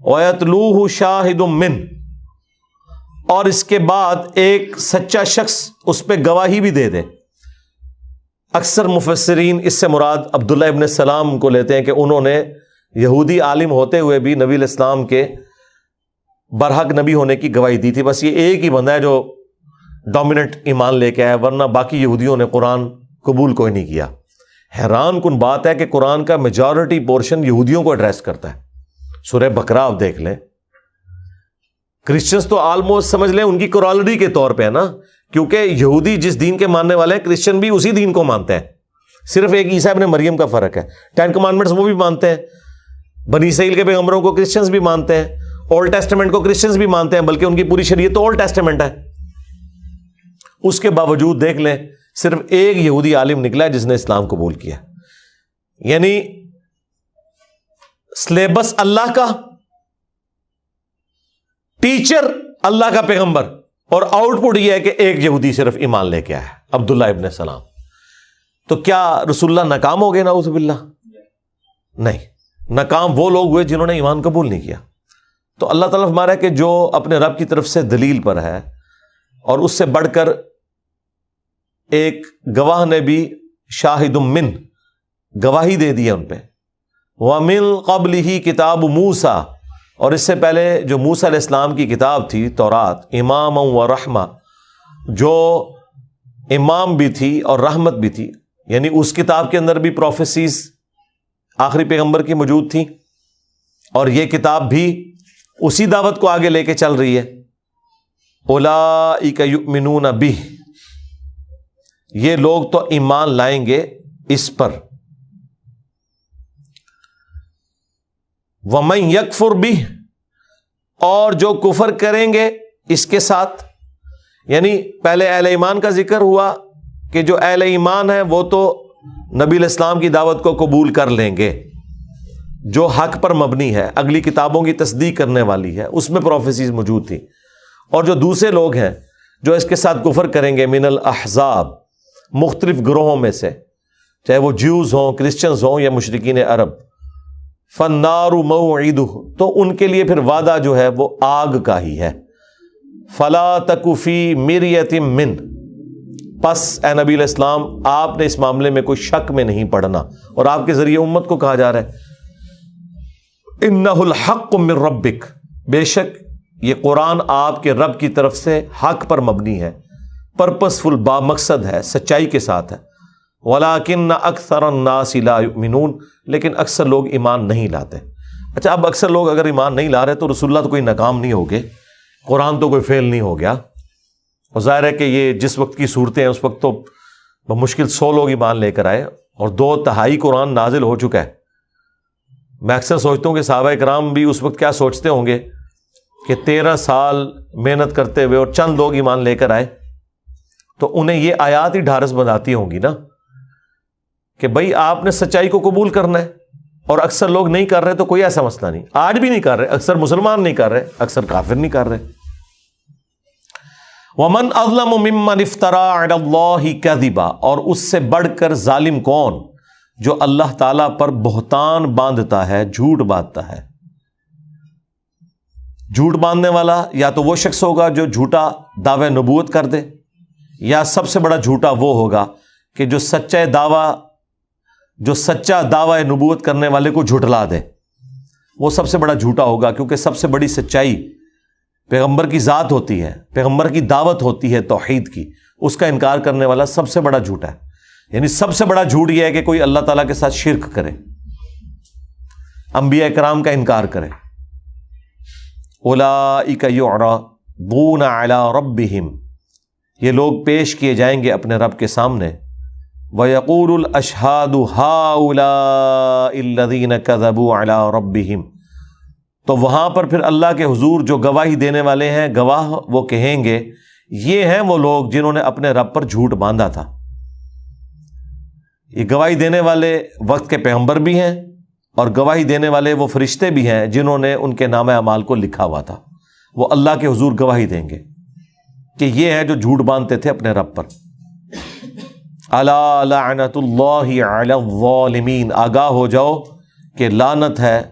وَيَتْلُوهُ شَاهِدٌ مِّنْهُ، اور اس کے بعد ایک سچا شخص اس پہ گواہی بھی دے دے۔ اکثر مفسرین اس سے مراد عبداللہ ابن سلام کو لیتے ہیں کہ انہوں نے یہودی عالم ہوتے ہوئے بھی نبی علیہ السلام کے برحق نبی ہونے کی گواہی دی تھی، بس یہ ایک ہی بندہ ہے جو ڈومیننٹ ایمان لے کے آیا، ورنہ باقی یہودیوں نے قرآن قبول کوئی نہیں کیا۔ حیران کن بات ہے کہ قرآن کا میجورٹی پورشن یہودیوں کو ایڈریس کرتا ہے۔ سورہ بقرہ آپ دیکھ لیں، کرسچنز تو آلموسٹ سمجھ لیں ان کی کورالری کے طور پہ ہے نا، کیونکہ یہودی جس دین کے ماننے والے ہیں کرسچن بھی اسی دین کو مانتے ہیں، صرف ایک عیسیٰ ابن مریم کا فرق ہے۔ 10 کمانڈمنٹس وہ بھی مانتے ہیں، بنی اسرائیل کے پیغمبروں کو کرسچنز بھی مانتے ہیں، اولڈ ٹیسٹمنٹ کو کرسچنز بھی مانتے ہیں، بلکہ ان کی پوری شریعت تو اولڈ ٹیسٹمنٹ ہے۔ اس کے باوجود دیکھ لیں صرف ایک یہودی عالم نکلا ہے جس نے اسلام قبول کیا، یعنی سلیبس اللہ کا، ٹیچر اللہ کا پیغمبر، اور آؤٹ پٹ یہ ہے کہ ایک یہودی صرف ایمان لے کے آیا، عبداللہ ابن سلام۔ تو کیا رسول اللہ ناکام ہو گئے؟ نعوذ باللہ، نہیں، ناکام وہ لوگ ہوئے جنہوں نے ایمان قبول نہیں کیا۔ تو اللہ تعالیٰ فرما رہا ہے کہ جو اپنے رب کی طرف سے دلیل پر ہے، اور اس سے بڑھ کر ایک گواہ نے بھی شاہد من گواہی دے دی ہے ان پہ، وَمِن قَبْلِهِ کتاب موسیٰ، اور اس سے پہلے جو موسیٰ علیہ السلام کی کتاب تھی تورات، امام و رحمہ، جو امام بھی تھی اور رحمت بھی تھی، یعنی اس کتاب کے اندر بھی پروفیسیز آخری پیغمبر کی موجود تھی، اور یہ کتاب بھی اسی دعوت کو آگے لے کے چل رہی ہے۔ اولئک یؤمنون بہ، یہ لوگ تو ایمان لائیں گے اس پر۔ وَمَن یکفر بہ، اور جو کفر کریں گے اس کے ساتھ، یعنی پہلے اہل ایمان کا ذکر ہوا کہ جو اہل ایمان ہیں وہ تو نبی علیہ السلام کی دعوت کو قبول کر لیں گے، جو حق پر مبنی ہے، اگلی کتابوں کی تصدیق کرنے والی ہے، اس میں پروفیسیز موجود تھی۔ اور جو دوسرے لوگ ہیں جو اس کے ساتھ کفر کریں گے، من الاحزاب، مختلف گروہوں میں سے، چاہے وہ جیوز ہوں، کرسچنز ہوں یا مشرکین عرب، فالنار موعدہ، تو ان کے لیے پھر وعدہ جو ہے وہ آگ کا ہی ہے۔ فلا تک فی مریۃ من، پس اے نبی علیہ السلام آپ نے اس معاملے میں کوئی شک میں نہیں پڑنا، اور آپ کے ذریعے امت کو کہا جا رہا ہے انہ الحق من ربک، بے شک یہ قرآن آپ کے رب کی طرف سے حق پر مبنی ہے، پرپسفل، با مقصد ہے، سچائی کے ساتھ ہے۔ وَلَٰكِنَّ أَكْثَرَ النَّاسِ لَا يُؤْمِنُونَ، لیکن اکثر لوگ ایمان نہیں لاتے۔ اچھا، اب اکثر لوگ اگر ایمان نہیں لا رہے تو رسول اللہ تو کوئی ناکام نہیں ہوگے، قرآن تو کوئی فیل نہیں ہو گیا. اور ظاہر ہے کہ یہ جس وقت کی صورتیں ہیں اس وقت تو بمشکل 100 لوگ ایمان لے کر آئے اور 2/3 قرآن نازل ہو چکا ہے. میں اکثر سوچتا ہوں کہ صحابہ کرام بھی اس وقت کیا سوچتے ہوں گے کہ 13 سال محنت کرتے ہوئے اور چند لوگ ایمان لے کر آئے تو انہیں یہ آیات ہی ڈھارس بناتی ہوں گی نا کہ بھائی آپ نے سچائی کو قبول کرنا ہے. اور اکثر لوگ نہیں کر رہے تو کوئی ایسا مسئلہ نہیں, آج بھی نہیں کر رہے, اکثر مسلمان نہیں کر رہے, اکثر کافر نہیں کر رہے. وَمَنْ أَظْلَمُ مِمَّنِ افْتَرَىٰ عَلَى اللَّهِ كَذِبًا, اور اس سے بڑھ کر ظالم کون جو اللہ تعالیٰ پر بہتان باندھتا ہے, جھوٹ باندھتا ہے. جھوٹ باندھنے والا یا تو وہ شخص ہوگا جو جھوٹا دعوی نبوت کر دے, یا سب سے بڑا جھوٹا وہ ہوگا کہ جو سچا دعوی نبوت کرنے والے کو جھٹلا دے. وہ سب سے بڑا جھوٹا ہوگا, کیونکہ سب سے بڑی سچائی پیغمبر کی ذات ہوتی ہے, پیغمبر کی دعوت ہوتی ہے توحید کی. اس کا انکار کرنے والا سب سے بڑا جھوٹا ہے. یعنی سب سے بڑا جھوٹ یہ ہے کہ کوئی اللہ تعالیٰ کے ساتھ شرک کرے, انبیاء کرام کا انکار کرے. اولئک یعرضون علی ربہم, یہ لوگ پیش کیے جائیں گے اپنے رب کے سامنے. وَيَقُولُ الْأَشْهَادُ هَؤُلَاءِ الَّذِينَ كَذَبُوا عَلَىٰ رَبِّهِمْ, تو وہاں پر پھر اللہ کے حضور جو گواہی دینے والے ہیں, گواہ وہ کہیں گے یہ ہیں وہ لوگ جنہوں نے اپنے رب پر جھوٹ باندھا تھا. یہ گواہی دینے والے وقت کے پیغمبر بھی ہیں اور گواہی دینے والے وہ فرشتے بھی ہیں جنہوں نے ان کے نامہ اعمال کو لکھا ہوا تھا. وہ اللہ کے حضور گواہی دیں گے کہ یہ ہیں جو جھوٹ باندھتے تھے اپنے رب پر. الا لعنت اللہ علی الظالمین, آگاہ ہو جاؤ کہ لعنت ہے,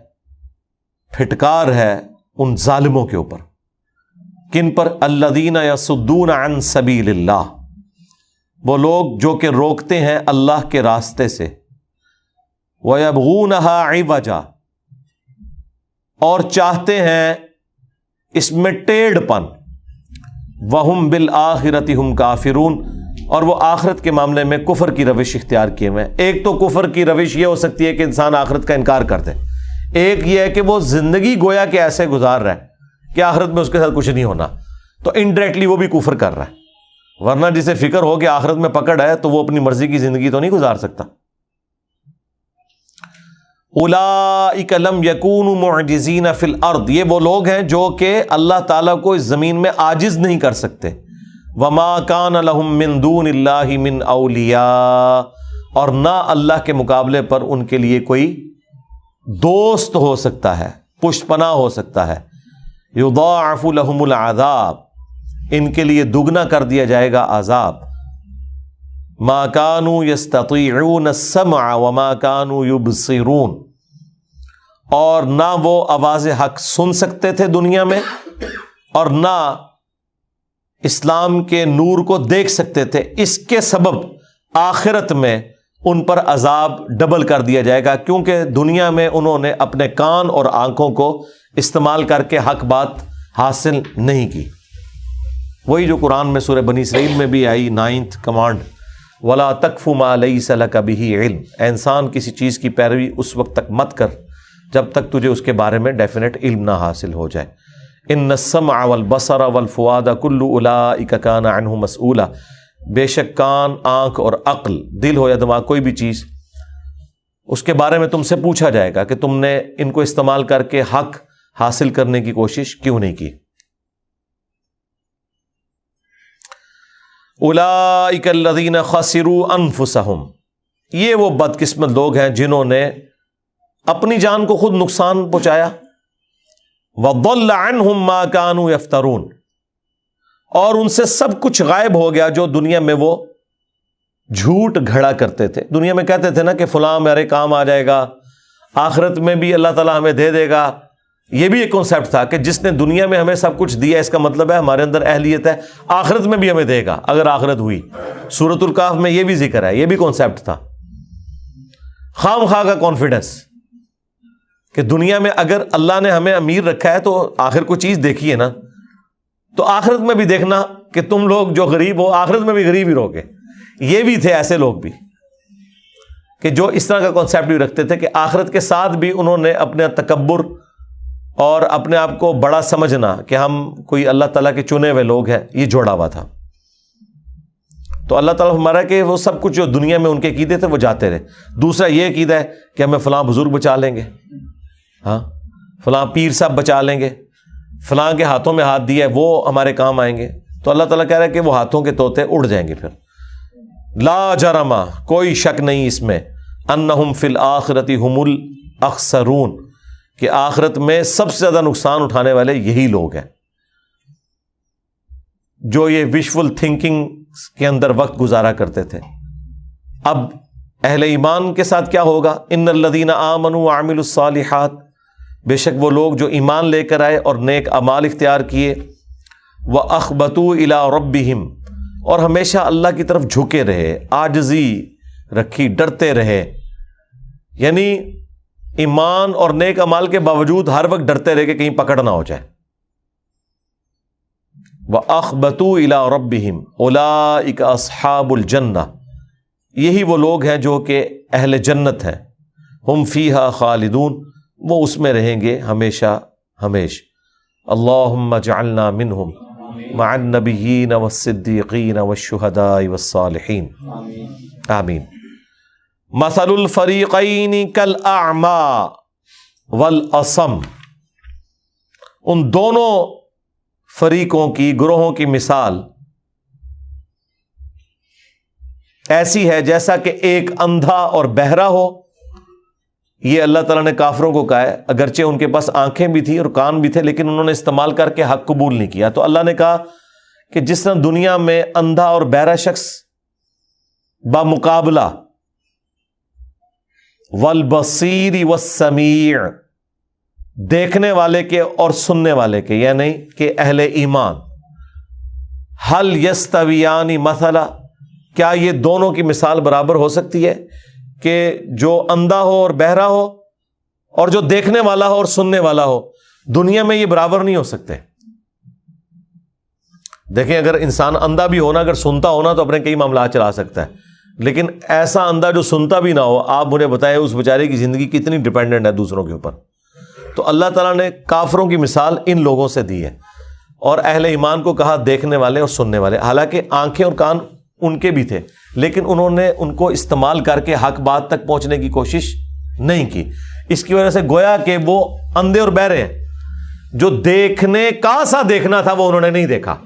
پھٹکار ہے ان ظالموں کے اوپر. کن پر؟ الذین یصدون عن سبیل اللہ, وہ لوگ جو کہ روکتے ہیں اللہ کے راستے سے. وَيَبْغُونَهَا عِوَجًا, اور چاہتے ہیں اس میں ٹیڑھ پن. وَهُمْ بِالْآخِرَةِ هُمْ كَافِرُونَ, اور وہ آخرت کے معاملے میں کفر کی روش اختیار کیے ہوئے ہیں. ایک تو کفر کی روش یہ ہو سکتی ہے کہ انسان آخرت کا انکار کر دے, ایک یہ ہے کہ وہ زندگی گویا کہ ایسے گزار رہا ہے کہ آخرت میں اس کے ساتھ کچھ نہیں ہونا, تو انڈائریکٹلی وہ بھی کفر کر رہا ہے. ورنہ جسے فکر ہو کہ آخرت میں پکڑ ہے تو وہ اپنی مرضی کی زندگی تو نہیں گزار سکتا. اولئک لم یکونوا معجزین فی الارض, یہ وہ لوگ ہیں جو کہ اللہ تعالیٰ کو اس زمین میں عاجز نہیں کر سکتے. وما کان لہم من دون اللہ من اولیاء, اور نہ اللہ کے مقابلے پر ان کے لیے کوئی دوست ہو سکتا ہے, پشت پناہ ہو سکتا ہے. یضاعف لہم العذاب, ان کے لیے دگنا کر دیا جائے گا عذاب. ما کانوا یستطیعون السمع وما کانوا یبصرون, اور نہ وہ آواز حق سن سکتے تھے دنیا میں اور نہ اسلام کے نور کو دیکھ سکتے تھے. اس کے سبب آخرت میں ان پر عذاب ڈبل کر دیا جائے گا, کیونکہ دنیا میں انہوں نے اپنے کان اور آنکھوں کو استعمال کر کے حق بات حاصل نہیں کی. وہی جو قرآن میں سورہ بنی اسرائیل میں بھی آئی 9th کمانڈ, وَلَا تَقْفُ مَا لَيْسَ لَكَ بِهِ عِلْم, اے انسان کسی چیز کی پیروی اس وقت تک مت کر جب تک تجھے اس کے بارے میں ڈیفینیٹ علم نہ حاصل ہو جائے. ان السمع والبصر والفؤاد كل اولئک کان عنہ مسئولا, بے شک کان, آنکھ اور عقل, دل ہو یا دماغ, کوئی بھی چیز, اس کے بارے میں تم سے پوچھا جائے گا کہ تم نے ان کو استعمال کر کے حق حاصل کرنے کی کوشش کیوں نہیں کی. اولئک الذین خسروا انفسہم, یہ وہ بدقسمت لوگ ہیں جنہوں نے اپنی جان کو خود نقصان پہنچایا. وَضَلَّ عَنْهُمْ مَا كَانُوا يَفْتَرُونَ, اور ان سے سب کچھ غائب ہو گیا جو دنیا میں وہ جھوٹ گھڑا کرتے تھے. دنیا میں کہتے تھے نا کہ فلاں میرے کام آ جائے گا, آخرت میں بھی اللہ تعالیٰ ہمیں دے دے گا. یہ بھی ایک کنسیپٹ تھا کہ جس نے دنیا میں ہمیں سب کچھ دیا, اس کا مطلب ہے ہمارے اندر اہلیت ہے, آخرت میں بھی ہمیں دے گا اگر آخرت ہوئی. سورۃ الکہف میں یہ بھی ذکر ہے, یہ بھی کنسیپٹ تھا. خام خواہ کا کانفیڈنس کہ دنیا میں اگر اللہ نے ہمیں امیر رکھا ہے تو آخر کوئی چیز دیکھیے نا, تو آخرت میں بھی دیکھنا کہ تم لوگ جو غریب ہو آخرت میں بھی غریب ہی رہو گے. یہ بھی تھے ایسے لوگ بھی کہ جو اس طرح کا کانسیپٹ بھی رکھتے تھے کہ آخرت کے ساتھ بھی انہوں نے اپنے تکبر اور اپنے آپ کو بڑا سمجھنا کہ ہم کوئی اللہ تعالیٰ کے چنے ہوئے لوگ ہیں، یہ جوڑا ہوا تھا۔ تو اللہ تعالیٰ ہمارا کہ وہ سب کچھ جو دنیا میں ان کے عقیدے تھے وہ جاتے رہے۔ دوسرا یہ عقیدہ ہے کہ ہمیں فلاں بزرگ بچا لیں گے، ہاں فلاں پیر صاحب بچا لیں گے، فلاں کے ہاتھوں میں ہاتھ دیا ہے وہ ہمارے کام آئیں گے۔ تو اللہ تعالیٰ کہہ رہا ہے کہ وہ ہاتھوں کے طوطے اڑ جائیں گے۔ پھر لا جرما، کوئی شک نہیں اس میں، انہم فی الآخرۃ ہم الاخسرون، کہ آخرت میں سب سے زیادہ نقصان اٹھانے والے یہی لوگ ہیں جو یہ وشفل تھنکنگ کے اندر وقت گزارا کرتے تھے۔ اب اہل ایمان کے ساتھ کیا ہوگا؟ ان الذین آمنوا وعملوا الصالحات، بے شک وہ لوگ جو ایمان لے کر آئے اور نیک اعمال اختیار کیے، وَأَخْبَتُوا إِلَىٰ رَبِّهِمْ، اور ہمیشہ اللہ کی طرف جھکے رہے، عاجزی رکھی، ڈرتے رہے، یعنی ایمان اور نیک اعمال کے باوجود ہر وقت ڈرتے رہے کہ کہیں پکڑ نہ ہو جائے۔ وَأَخْبَتُوا إِلَىٰ رَبِّهِمْ أُولَٰئِكَ أَصْحَابُ الْجَنَّةِ، یہی وہ لوگ ہیں جو کہ اہل جنت ہیں، ہم فیہا خالدون، وہ اس میں رہیں گے ہمیشہ ہمیش۔ اللہم اجعلنا منہم مع النبیین والصدیقین والشہداء والصالحین، آمین۔ مثل الفریقین کالاعمیٰ والاصم، ان دونوں فریقوں کی، گروہوں کی مثال ایسی ہے جیسا کہ ایک اندھا اور بہرا ہو۔ یہ اللہ تعالیٰ نے کافروں کو کہا ہے، اگرچہ ان کے پاس آنکھیں بھی تھیں اور کان بھی تھے لیکن انہوں نے استعمال کر کے حق قبول نہیں کیا۔ تو اللہ نے کہا کہ جس طرح دنیا میں اندھا اور بہرا شخص بمقابلہ والبصیر والسمیع، دیکھنے والے کے اور سننے والے کے، یعنی کہ اہل ایمان، حل یستویان مثلا، کیا یہ دونوں کی مثال برابر ہو سکتی ہے کہ جو اندھا ہو اور بہرا ہو اور جو دیکھنے والا ہو اور سننے والا ہو؟ دنیا میں یہ برابر نہیں ہو سکتے۔ دیکھیں اگر انسان اندھا بھی ہونا، اگر سنتا ہونا تو اپنے کئی معاملات چلا سکتا ہے، لیکن ایسا اندھا جو سنتا بھی نہ ہو، آپ مجھے بتائیں اس بیچارے کی زندگی کتنی ڈیپینڈنٹ ہے دوسروں کے اوپر۔ تو اللہ تعالیٰ نے کافروں کی مثال ان لوگوں سے دی ہے، اور اہل ایمان کو کہا دیکھنے والے اور سننے والے۔ حالانکہ آنکھیں اور کان ان کے بھی تھے لیکن انہوں نے ان کو استعمال کر کے حق بات تک پہنچنے کی کوشش نہیں کی۔ اس کی وجہ سے گویا کہ وہ اندھے اور بہرے ہیں۔ جو دیکھنے کا سا دیکھنا تھا وہ انہوں نے نہیں دیکھا،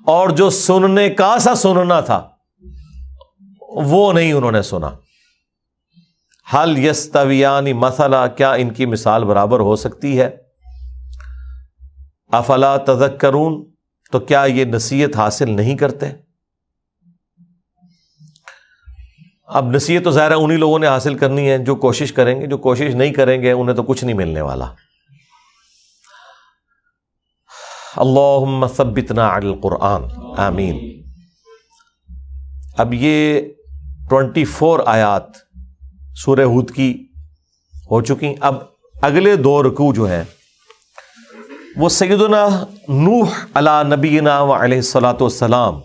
اور جو سننے کا سا سننا تھا وہ نہیں انہوں نے سنا۔ حل یستویان مثلا، کیا ان کی مثال برابر ہو سکتی ہے؟ افلا تذکرون، تو کیا یہ نصیحت حاصل نہیں کرتے؟ اب نصیحت تو ظاہر ہے انہی لوگوں نے حاصل کرنی ہے جو کوشش کریں گے، جو کوشش نہیں کریں گے انہیں تو کچھ نہیں ملنے والا۔ اللہم ثبتنا علی القرآن، آمین۔ اب یہ 24 آیات سورہ ہود کی ہو چکی۔ اب اگلے 2 رکوع جو ہیں وہ سیدنا نوح علی نبینا وعلیہ الصلاۃ والسلام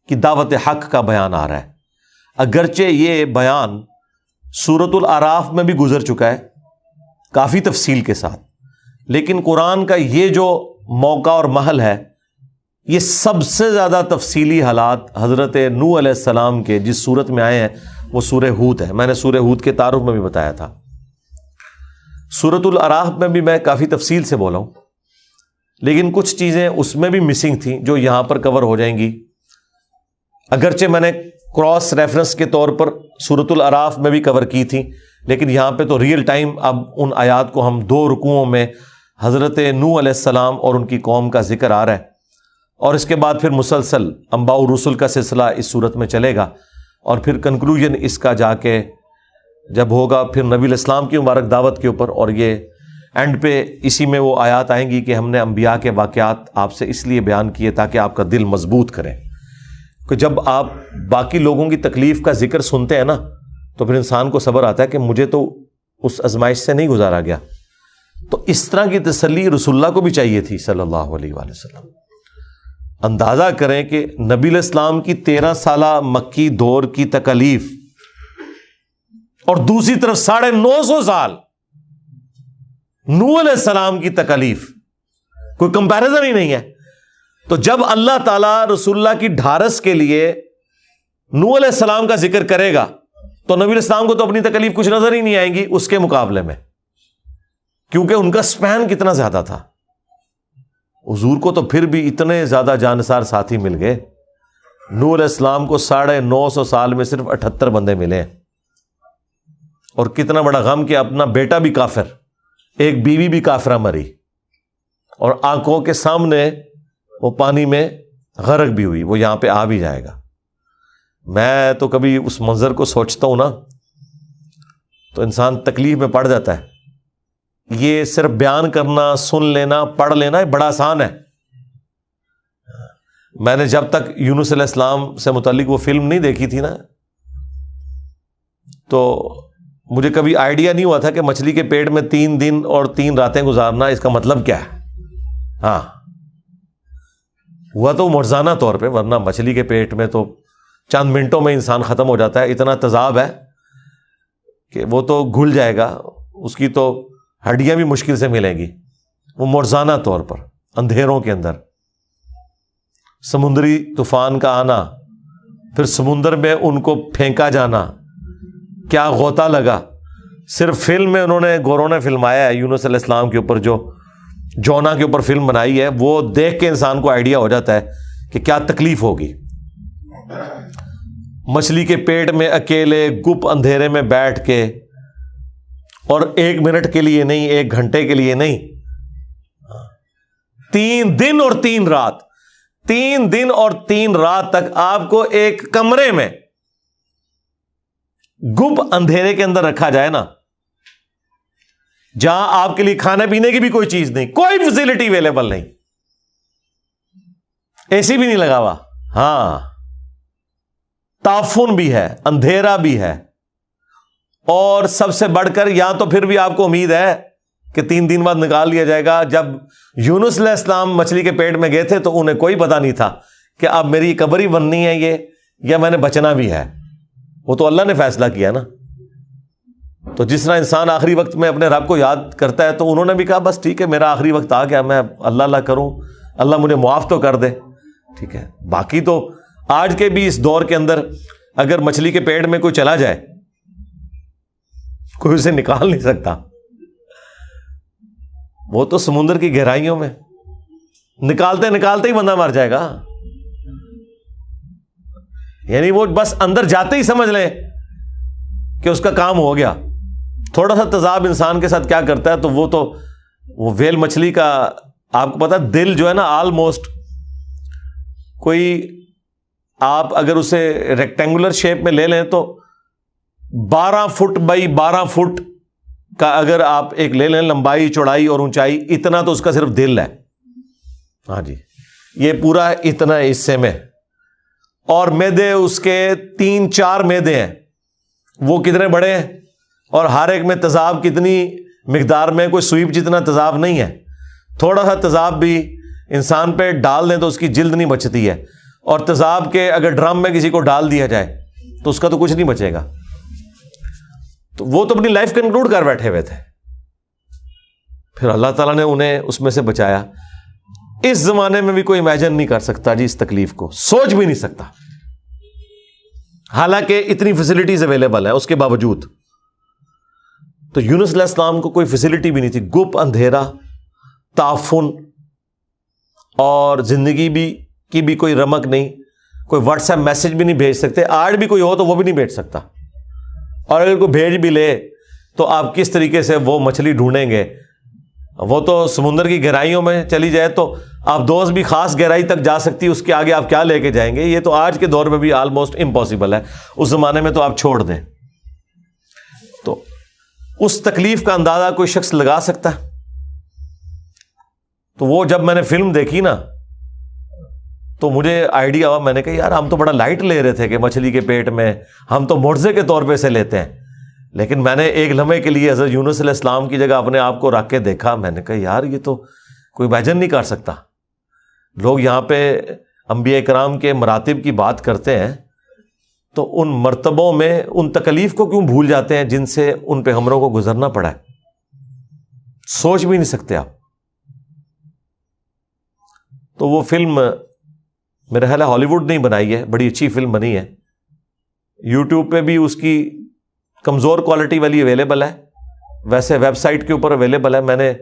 کی دعوت حق کا بیان آ رہا ہے۔ اگرچہ یہ بیان سورۃ الاعراف میں بھی گزر چکا ہے کافی تفصیل کے ساتھ، لیکن قرآن کا یہ جو موقع اور محل ہے، یہ سب سے زیادہ تفصیلی حالات حضرت نوح علیہ السلام کے جس صورت میں آئے ہیں وہ سورہ ہود ہے۔ میں نے سورہ ہود کے تعارف میں بھی بتایا تھا۔ سورۃ الاعراف میں بھی میں کافی تفصیل سے بولا ہوں، لیکن کچھ چیزیں اس میں بھی مسنگ تھیں جو یہاں پر کور ہو جائیں گی۔ اگرچہ میں نے کراس ریفرنس کے طور پر سورۃ الاعراف میں بھی کور کی تھی، لیکن یہاں پہ تو ریئل ٹائم اب ان آیات کو ہم 2 رکوعوں میں حضرت نوح علیہ السلام اور ان کی قوم کا ذکر آ رہا ہے، اور اس کے بعد پھر مسلسل انباء و رسل کا سلسلہ اس صورت میں چلے گا، اور پھر کنکلوژن اس کا جا کے جب ہوگا پھر نبی الاسلام کی مبارک دعوت کے اوپر، اور یہ اینڈ پہ اسی میں وہ آیات آئیں گی کہ ہم نے انبیاء کے واقعات آپ سے اس لیے بیان کیے تاکہ آپ کا دل مضبوط کریں، کہ جب آپ باقی لوگوں کی تکلیف کا ذکر سنتے ہیں نا تو پھر انسان کو صبر آتا ہے کہ مجھے تو اس آزمائش سے نہیں گزارا گیا۔ تو اس طرح کی تسلی رسول اللہ کو بھی چاہیے تھی صلی اللہ علیہ وآلہ وسلم۔ اندازہ کریں کہ نبی علیہ السلام کی 13 سالہ مکی دور کی تکالیف، اور دوسری طرف 950 سال نوح علیہ السلام کی تکلیف کوئی کمپیریزن ہی نہیں ہے. تو جب اللہ تعالیٰ رسول اللہ کی ڈھارس کے لیے نوح علیہ السلام کا ذکر کرے گا تو نبی علیہ السلام کو تو اپنی تکلیف کچھ نظر ہی نہیں آئیں گی اس کے مقابلے میں, کیونکہ ان کا سپین کتنا زیادہ تھا. حضور کو تو پھر بھی اتنے زیادہ جانسار ساتھی مل گئے. نوح علیہ السلام کو 950 سال میں صرف 78 بندے ملے ہیں, اور کتنا بڑا غم کہ اپنا بیٹا بھی کافر, ایک بیوی بھی کافرہ مری, اور آنکھوں کے سامنے وہ پانی میں غرق بھی ہوئی. وہ یہاں پہ آ بھی جائے گا. میں تو کبھی اس منظر کو سوچتا ہوں نا تو انسان تکلیف میں پڑ جاتا ہے. یہ صرف بیان کرنا, سن لینا, پڑھ لینا بڑا آسان ہے. میں نے جب تک یونس علیہ السلام سے متعلق وہ فلم نہیں دیکھی تھی نا, تو مجھے کبھی آئیڈیا نہیں ہوا تھا کہ مچھلی کے پیٹ میں 3 دن اور 3 راتیں گزارنا اس کا مطلب کیا ہے. ہاں ہوا تو معجزانہ طور پہ, ورنہ مچھلی کے پیٹ میں تو چند منٹوں میں انسان ختم ہو جاتا ہے. اتنا تذاب ہے کہ وہ تو گھل جائے گا, اس کی تو ہڈیاں بھی مشکل سے ملیں گی. وہ معجزانہ طور پر اندھیروں کے اندر سمندری طوفان کا آنا, پھر سمندر میں ان کو پھینکا جانا, کیا غوطہ لگا. صرف فلم میں انہوں نے, گوروں نے فلمایا ہے یونس علیہ السلام کے اوپر, جو جونا کے اوپر فلم بنائی ہے, وہ دیکھ کے انسان کو آئیڈیا ہو جاتا ہے کہ کیا تکلیف ہوگی. مچھلی کے پیٹ میں اکیلے گپ اندھیرے میں بیٹھ کے, اور 1 منٹ کے لیے نہیں, 1 گھنٹے کے لیے نہیں, 3 دن اور 3 رات, 3 دن اور 3 رات تک آپ کو ایک کمرے میں گپ اندھیرے کے اندر رکھا جائے نا, جہاں آپ کے لیے کھانے پینے کی بھی کوئی چیز نہیں, کوئی فیسلٹی اویلیبل نہیں, اے سی بھی نہیں لگا ہوا, ہاں تعفن بھی ہے, اندھیرا بھی ہے, اور سب سے بڑھ کر یہاں تو پھر بھی آپ کو امید ہے کہ 3 دن بعد نکال لیا جائے گا. جب یونس علیہ السلام مچھلی کے پیٹ میں گئے تھے تو انہیں کوئی پتا نہیں تھا کہ اب میری قبر ہی بننی ہے یہ, یا میں نے بچنا بھی ہے. وہ تو اللہ نے فیصلہ کیا نا. تو جس طرح انسان آخری وقت میں اپنے رب کو یاد کرتا ہے, تو انہوں نے بھی کہا بس ٹھیک ہے میرا آخری وقت آ گیا, میں اللہ اللہ کروں, اللہ مجھے معاف تو کر دے. ٹھیک ہے, باقی تو آج کے بھی اس دور کے اندر اگر مچھلی کے پیٹ میں کوئی چلا جائے, کوئی اسے نکال نہیں سکتا. وہ تو سمندر کی گہرائیوں میں نکالتے نکالتے ہی بندہ مر جائے گا. یعنی وہ بس اندر جاتے ہی سمجھ لیں کہ اس کا کام ہو گیا. تھوڑا سا تذاب انسان کے ساتھ کیا کرتا ہے, تو وہ ویل مچھلی کا آپ کو پتا, دل جو ہے نا آلموسٹ کوئی, آپ اگر اسے ریکٹینگولر شیپ میں لے لیں تو 12 فٹ بائی 12 فٹ کا اگر آپ ایک لے لیں, لمبائی چوڑائی اور اونچائی, اتنا تو اس کا صرف دل ہے. ہاں جی, یہ پورا اتنا حصے میں, اور میدے اس کے 3-4 میدے ہیں, وہ کتنے بڑے ہیں, اور ہر ایک میں تذاب کتنی مقدار میں, کوئی سوئپ جتنا تذاب نہیں ہے. تھوڑا سا تذاب بھی انسان پہ ڈال دیں تو اس کی جلد نہیں بچتی ہے, اور تذاب کے اگر ڈرم میں کسی کو ڈال دیا جائے تو اس کا تو کچھ نہیں بچے گا. تو وہ تو اپنی لائف کنکلوڈ کر بیٹھے ہوئے تھے, پھر اللہ تعالیٰ نے انہیں اس میں سے بچایا. اس زمانے میں بھی کوئی امیجن نہیں کر سکتا جی اس تکلیف کو, سوچ بھی نہیں سکتا, حالانکہ اتنی فیسلٹیز اویلیبل ہیں اس کے باوجود. تو یونس علیہ السلام کو کوئی فیسلٹی بھی نہیں تھی, گپ اندھیرا, تعفن, اور زندگی کی بھی کوئی رمق نہیں, کوئی واٹس ایپ میسج بھی نہیں بھیج سکتے. آج بھی کوئی ہو تو وہ بھی نہیں بھیج سکتا, اور اگر کوئی بھیج بھی لے تو آپ کس طریقے سے وہ مچھلی ڈھونڈیں گے. وہ تو سمندر کی گہرائیوں میں چلی جائے تو آپ دوست بھی خاص گہرائی تک جا سکتی, اس کے آگے آپ کیا لے کے جائیں گے. یہ تو آج کے دور میں بھی آلموسٹ امپاسبل ہے, اس زمانے میں تو آپ چھوڑ دیں. تو اس تکلیف کا اندازہ کوئی شخص لگا سکتا ہے. تو وہ جب میں نے فلم دیکھی نا تو مجھے آئیڈیا ہوا, میں نے کہا یار ہم تو بڑا لائٹ لے رہے تھے کہ مچھلی کے پیٹ میں ہم تو معجزے کے طور پہ سے لیتے ہیں, لیکن میں نے ایک لمحے کے لیے حضرت یونس علیہ السلام کی جگہ اپنے آپ کو رکھ کے دیکھا. میں نے کہا یار یہ تو کوئی امیجن نہیں کر سکتا. لوگ یہاں پہ انبیاء کرام کے مراتب کی بات کرتے ہیں تو ان مرتبوں میں ان تکلیف کو کیوں بھول جاتے ہیں جن سے ان پیغمبروں کو گزرنا پڑا ہے. سوچ بھی نہیں سکتے آپ. تو وہ فلم میرا خیال ہے ہالی ووڈ نہیں بنائی ہے، بڑی اچھی فلم بنی ہے. یوٹیوب پہ بھی اس کی کمزور کوالٹی والی اویلیبل ہے، ویسے ویب سائٹ کے اوپر اویلیبل ہے. میں نے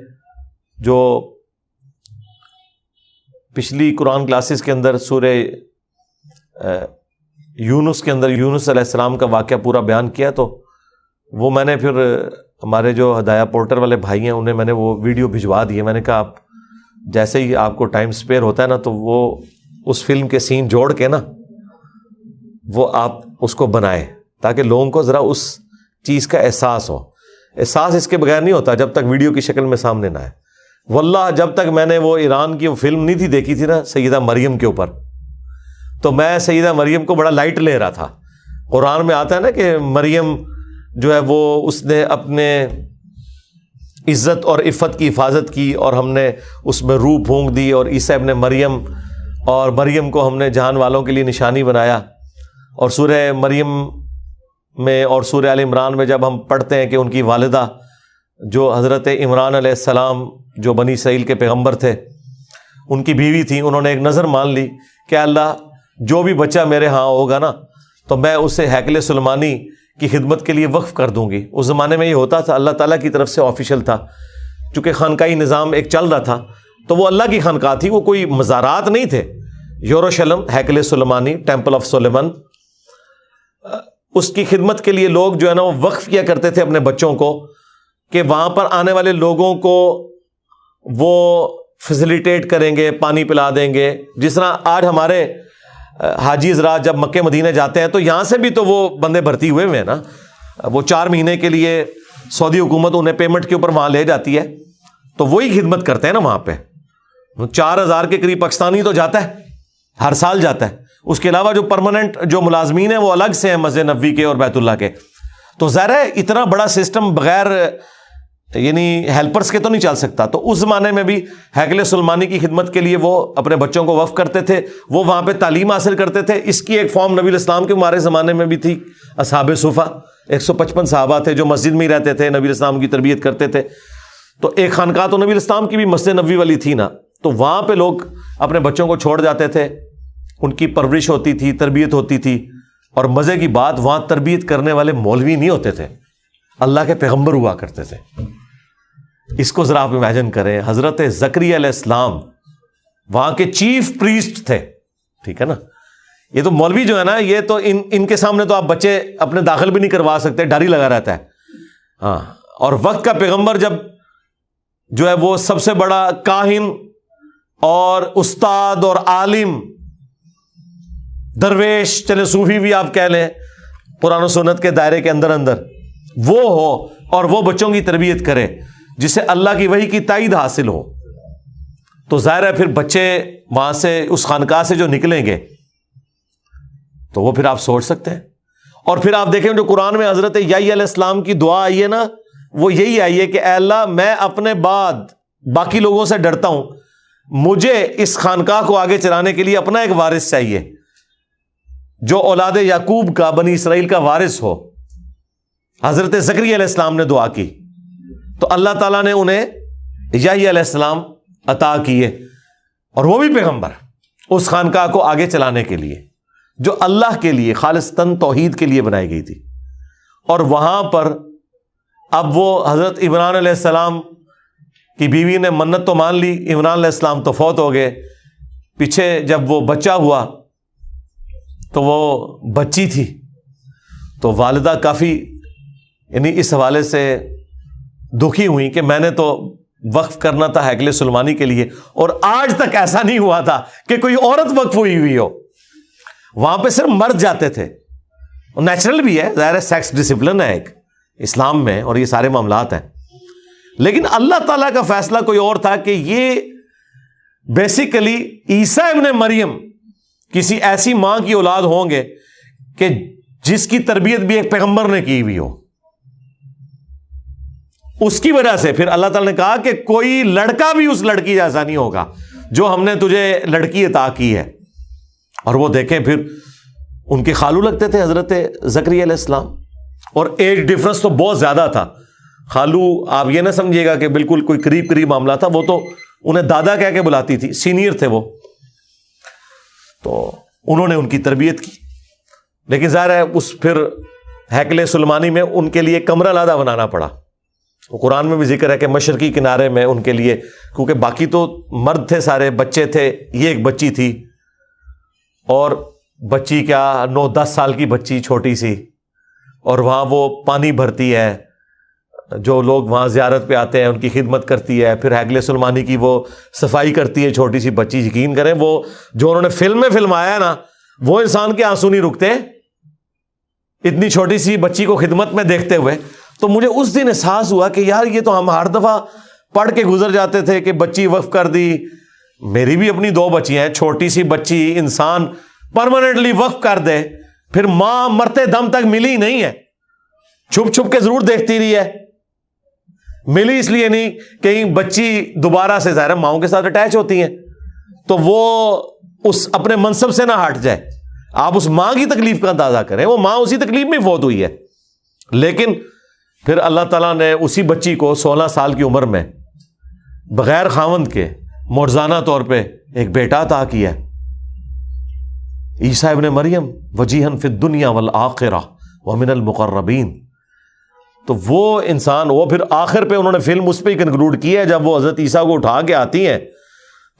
جو پچھلی قرآن کلاسز کے اندر سورہ یونس کے اندر یونس علیہ السلام کا واقعہ پورا بیان کیا، تو وہ میں نے پھر ہمارے جو ہدایہ پورٹل والے بھائی ہیں انہیں میں نے وہ ویڈیو بھجوا دیے. میں نے کہا آپ جیسے ہی آپ کو ٹائم سپیئر ہوتا ہے نا تو وہ اس فلم کے سین جوڑ کے نا وہ آپ اس کو بنائیں تاکہ لوگوں کو ذرا اس چیز کا احساس ہو. احساس اس کے بغیر نہیں ہوتا جب تک ویڈیو کی شکل میں سامنے نہ آئے. واللہ جب تک میں نے وہ ایران کی وہ فلم نہیں تھی دیکھی تھی نا سیدہ مریم کے اوپر، تو میں سیدہ مریم کو بڑا لائٹ لے رہا تھا. قرآن میں آتا ہے نا کہ مریم جو ہے وہ اس نے اپنے عزت اور عفت کی حفاظت کی اور ہم نے اس میں روح پھونک دی، اور عیسیٰ ابن مریم اور مریم کو ہم نے جہان والوں کے لیے نشانی بنایا. اور سورہ مریم میں اور سورہ آل عمران میں جب ہم پڑھتے ہیں کہ ان کی والدہ جو حضرت عمران علیہ السلام جو بنی اسرائیل کے پیغمبر تھے ان کی بیوی تھیں، انہوں نے ایک نظر مان لی کہ اللہ جو بھی بچہ میرے ہاں ہوگا نا تو میں اسے ہیکل سلیمانی کی خدمت کے لیے وقف کر دوں گی. اس زمانے میں یہ ہوتا تھا، اللہ تعالیٰ کی طرف سے آفیشیل تھا، چونکہ خانقاہی نظام ایک چل رہا تھا تو وہ اللہ کی خانقاہ تھی، وہ کوئی مزارات نہیں تھے. یروشلم ہیکل سلیمانی ٹیمپل آف سلیمان، اس کی خدمت کے لیے لوگ جو ہے نا وہ وقف کیا کرتے تھے اپنے بچوں کو کہ وہاں پر آنے والے لوگوں کو وہ فیسیلیٹیٹ کریں گے، پانی پلا دیں گے. جس طرح آج ہمارے حاجی حضرات جب مکہ مدینہ جاتے ہیں تو یہاں سے بھی تو وہ بندے بھرتی ہوئے ہیں نا، وہ 4 مہینے کے لیے سعودی حکومت انہیں پیمنٹ کے اوپر وہاں لے جاتی ہے تو وہی خدمت کرتے ہیں نا وہاں پہ. 4000 کے قریب پاکستانی تو جاتا ہے، ہر سال جاتا ہے. اس کے علاوہ جو پرماننٹ جو ملازمین ہیں وہ الگ سے ہیں مسجد نبوی کے اور بیت اللہ کے. تو ظاہر ہے اتنا بڑا سسٹم بغیر یعنی ہیلپرز کے تو نہیں چل سکتا. تو اس زمانے میں بھی ہیکل سلیمانی کی خدمت کے لیے وہ اپنے بچوں کو وقف کرتے تھے، وہ وہاں پہ تعلیم حاصل کرتے تھے. اس کی ایک فارم نبی الاسلام کے ہمارے زمانے میں بھی تھی. اصحاب صفہ 155 صحابہ تھے جو مسجد میں ہی رہتے تھے، نبی الاسلام کی تربیت کرتے تھے. تو ایک خانقاہ تو نبی الاسلام کی بھی مسجد نبوی والی تھی نا، تو وہاں پہ لوگ اپنے بچوں کو چھوڑ جاتے تھے، ان کی پرورش ہوتی تھی، تربیت ہوتی تھی. اور مزے کی بات وہاں تربیت کرنے والے مولوی نہیں ہوتے تھے، اللہ کے پیغمبر ہوا کرتے تھے. اس کو ذرا آپ امیجن کریں، حضرت زکریا علیہ السلام وہاں کے چیف پریسٹ تھے، ٹھیک ہے نا. یہ تو مولوی جو ہے نا یہ تو ان کے سامنے تو آپ بچے اپنے داخل بھی نہیں کروا سکتے، ڈر ہی لگا رہتا ہے. ہاں، اور وقت کا پیغمبر جب جو ہے وہ سب سے بڑا کاہن اور استاد اور عالم درویش، چلے صوفی بھی آپ کہہ لیں قرآن و سنت کے دائرے کے اندر وہ ہو اور وہ بچوں کی تربیت کرے جسے اللہ کی وحی کی تائید حاصل ہو، تو ظاہر ہے پھر بچے وہاں سے اس خانقاہ سے جو نکلیں گے تو وہ پھر آپ سوچ سکتے ہیں. اور پھر آپ دیکھیں جو قرآن میں حضرت یحییٰ علیہ السلام کی دعا آئی ہے نا، وہ یہی آئی ہے کہ اے اللہ میں اپنے بعد باقی لوگوں سے ڈرتا ہوں، مجھے اس خانقاہ کو آگے چلانے کے لیے اپنا ایک وارث چاہیے جو اولاد یعقوب کا، بنی اسرائیل کا وارث ہو. حضرت زکریا علیہ السلام نے دعا کی تو اللہ تعالیٰ نے انہیں یحییٰ علیہ السلام عطا کیے، اور وہ بھی پیغمبر اس خانقاہ کو آگے چلانے کے لیے جو اللہ کے لیے خالصتاً توحید کے لیے بنائی گئی تھی. اور وہاں پر اب وہ حضرت عمران علیہ السلام کی بیوی نے منت تو مان لی، عمران علیہ السلام تو فوت ہو گئے. پیچھے جب وہ بچہ ہوا تو وہ بچی تھی، تو والدہ کافی یعنی اس حوالے سے دکھی ہوئی کہ میں نے تو وقف کرنا تھا ہیکل سلیمانی کے لیے، اور آج تک ایسا نہیں ہوا تھا کہ کوئی عورت وقف ہوئی ہو. وہاں پہ صرف مرد جاتے تھے، نیچرل بھی ہے، ظاہر ہے سیکس ڈسپلن ہے ایک اسلام میں اور یہ سارے معاملات ہیں. لیکن اللہ تعالیٰ کا فیصلہ کوئی اور تھا کہ یہ بیسیکلی عیسیٰ ابن مریم کسی ایسی ماں کی اولاد ہوں گے کہ جس کی تربیت بھی ایک پیغمبر نے کی ہوئی ہو. اس کی وجہ سے پھر اللہ تعالیٰ نے کہا کہ کوئی لڑکا بھی اس لڑکی جیسا نہیں ہوگا جو ہم نے تجھے لڑکی عطا کی ہے. اور وہ دیکھیں پھر ان کے خالو لگتے تھے حضرت زکریا علیہ السلام، اور ایج ڈفرنس تو بہت زیادہ تھا. خالو آپ یہ نہ سمجھیے گا کہ بالکل کوئی قریب قریب معاملہ تھا، وہ تو انہیں دادا کہہ کے بلاتی تھی، سینئر تھے وہ، تو انہوں نے ان کی تربیت کی. لیکن ظاہر ہے اس پھر ہیکل سلیمانی میں ان کے لیے کمرہ علیحدہ بنانا پڑا. قرآن میں بھی ذکر ہے کہ مشرقی کنارے میں ان کے لیے، کیونکہ باقی تو مرد تھے سارے، بچے تھے، یہ ایک بچی تھی، اور بچی کیا 9-10 سال کی بچی چھوٹی سی، اور وہاں وہ پانی بھرتی ہے، جو لوگ وہاں زیارت پہ آتے ہیں ان کی خدمت کرتی ہے، پھر ہیکل سلیمانی کی وہ صفائی کرتی ہے، چھوٹی سی بچی. یقین کریں وہ جو انہوں نے فلم میں فلمایا ہے نا، وہ انسان کے آنسو نہیں رکتے اتنی چھوٹی سی بچی کو خدمت میں دیکھتے ہوئے. تو مجھے اس دن احساس ہوا کہ یار یہ تو ہم ہر دفعہ پڑھ کے گزر جاتے تھے کہ بچی وقف کر دی. میری بھی اپنی 2 بچیاں ہیں، چھوٹی سی بچی انسان پرماننٹلی وقف کر دے، پھر ماں مرتے دم تک ملی نہیں ہے، چھپ چھپ کے ضرور دیکھتی رہی ہے. ملی اس لیے نہیں کہیں بچی دوبارہ سے ظاہر ماؤں کے ساتھ اٹیچ ہوتی ہیں تو وہ اس اپنے منصب سے نہ ہٹ جائے. آپ اس ماں کی تکلیف کا اندازہ کریں، وہ ماں اسی تکلیف میں فوت ہوئی ہے. لیکن پھر اللہ تعالیٰ نے اسی بچی کو 16 سال کی عمر میں بغیر خاوند کے معجزانہ طور پہ ایک بیٹا عطا کیا. عیسیٰ ابن مریم وجیہن فی الدنیا والآخرہ ومن المقربین. تو وہ انسان، وہ پھر آخر پہ انہوں نے فلم اس پہ ہی کنکلوڈ کی ہے، جب وہ حضرت عیسیٰ کو اٹھا کے آتی ہیں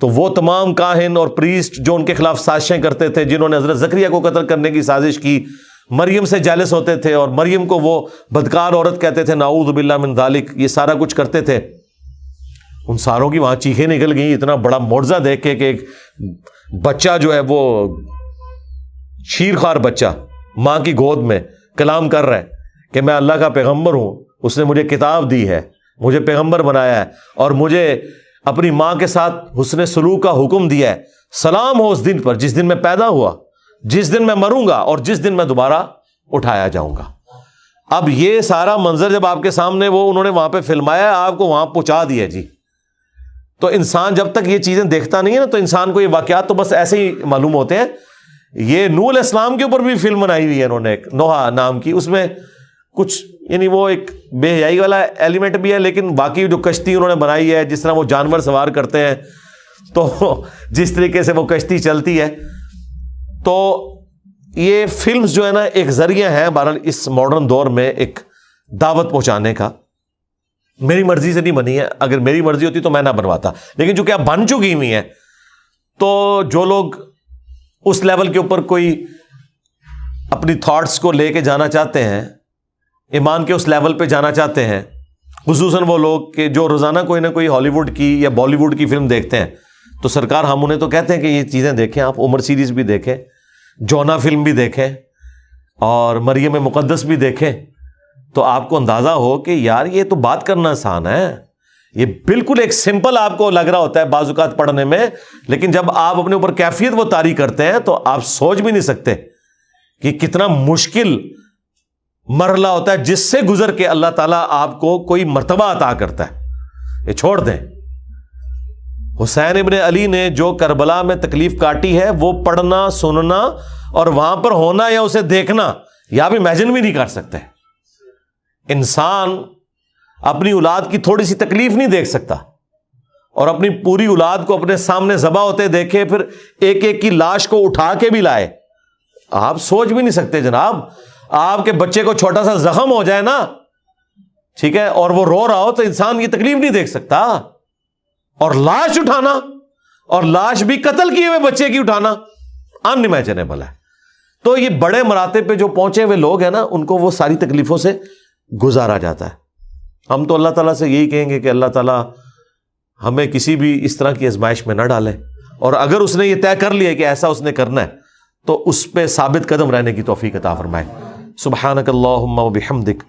تو وہ تمام کاہن اور پریسٹ جو ان کے خلاف سازشیں کرتے تھے، جنہوں نے حضرت زکریا کو قتل کرنے کی سازش کی، مریم سے جالس ہوتے تھے اور مریم کو وہ بدکار عورت کہتے تھے، نعوذ باللہ من ذالک، یہ سارا کچھ کرتے تھے. ان ساروں کی وہاں چیخیں نکل گئیں اتنا بڑا معجزہ دیکھ کے کہ ایک بچہ جو ہے وہ شیرخوار بچہ ماں کی گود میں کلام کر رہا ہے کہ میں اللہ کا پیغمبر ہوں، اس نے مجھے کتاب دی ہے، مجھے پیغمبر بنایا ہے، اور مجھے اپنی ماں کے ساتھ حسن سلوک کا حکم دیا ہے. سلام ہو اس دن پر جس دن میں پیدا ہوا، جس دن میں مروں گا اور جس دن میں دوبارہ اٹھایا جاؤں گا. اب یہ سارا منظر جب آپ کے سامنے وہ انہوں نے وہاں پہ فلمایا، آپ کو وہاں پہنچا دیا جی. تو انسان جب تک یہ چیزیں دیکھتا نہیں ہے نا، تو انسان کو یہ واقعات تو بس ایسے ہی معلوم ہوتے ہیں. یہ نوح علیہ السلام کے اوپر بھی فلم بنائی ہوئی ہے انہوں نے، ایک نوحہ نام کی، اس میں کچھ یعنی وہ ایک بے حیائی والا ایلیمنٹ بھی ہے، لیکن باقی جو کشتی انہوں نے بنائی ہے، جس طرح وہ جانور سوار کرتے ہیں، تو جس طریقے سے وہ کشتی چلتی ہے، تو یہ فلمز جو ہے نا ایک ذریعہ ہے بہرحال اس ماڈرن دور میں ایک دعوت پہنچانے کا. میری مرضی سے نہیں بنی ہے، اگر میری مرضی ہوتی تو میں نہ بنواتا، لیکن چونکہ اب بن چکی ہوئی ہیں تو جو لوگ اس لیول کے اوپر کوئی اپنی تھاٹس کو لے کے جانا چاہتے ہیں، ایمان کے اس لیول پہ جانا چاہتے ہیں، خصوصاً وہ لوگ کہ جو روزانہ کوئی نہ کوئی ہالی ووڈ کی یا بالی ووڈ کی فلم دیکھتے ہیں، تو سرکار ہم انہیں تو کہتے ہیں کہ یہ چیزیں دیکھیں، آپ عمر سیریز بھی دیکھیں، جونا فلم بھی دیکھیں، اور مریم مقدس بھی دیکھیں، تو آپ کو اندازہ ہو کہ یار یہ تو بات کرنا آسان ہے. یہ بالکل ایک سمپل آپ کو لگ رہا ہوتا ہے بعض اوقات پڑھنے میں، لیکن جب آپ اپنے اوپر کیفیت وہ طاری کرتے ہیں تو آپ سوچ بھی نہیں سکتے کہ کتنا مشکل مرحلہ ہوتا ہے جس سے گزر کے اللہ تعالیٰ آپ کو کوئی مرتبہ عطا کرتا ہے. یہ چھوڑ دیں، حسین ابن علی نے جو کربلا میں تکلیف کاٹی ہے، وہ پڑھنا، سننا اور وہاں پر ہونا یا اسے دیکھنا، یا آپ امیجن بھی نہیں کر سکتے. انسان اپنی اولاد کی تھوڑی سی تکلیف نہیں دیکھ سکتا اور اپنی پوری اولاد کو اپنے سامنے ذبح ہوتے دیکھے، پھر ایک ایک کی لاش کو اٹھا کے بھی لائے. آپ سوچ بھی نہیں سکتے جناب. آپ کے بچے کو چھوٹا سا زخم ہو جائے نا، ٹھیک ہے، اور وہ رو رہا ہو، تو انسان یہ تکلیف نہیں دیکھ سکتا. اور لاش اٹھانا، اور لاش بھی قتل کیے ہوئے بچے کی اٹھانا ان امیجنیبل ہے. تو یہ بڑے مراتب پہ جو پہنچے ہوئے لوگ ہیں نا، ان کو وہ ساری تکلیفوں سے گزارا جاتا ہے. ہم تو اللہ تعالیٰ سے یہی کہیں گے کہ اللہ تعالیٰ ہمیں کسی بھی اس طرح کی آزمائش میں نہ ڈالے، اور اگر اس نے یہ طے کر لیا کہ ایسا اس نے کرنا ہے تو اس پہ ثابت قدم رہنے کی توفیق عطا فرمائے. سبحانک اللہم و بحمدک،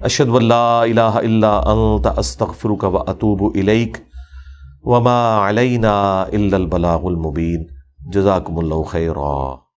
اشہد ان لا الہ الا انت، استغفرک و اتوب الیک، وما علینا الا البلاغ المبین. جزاکم اللہ خیرا.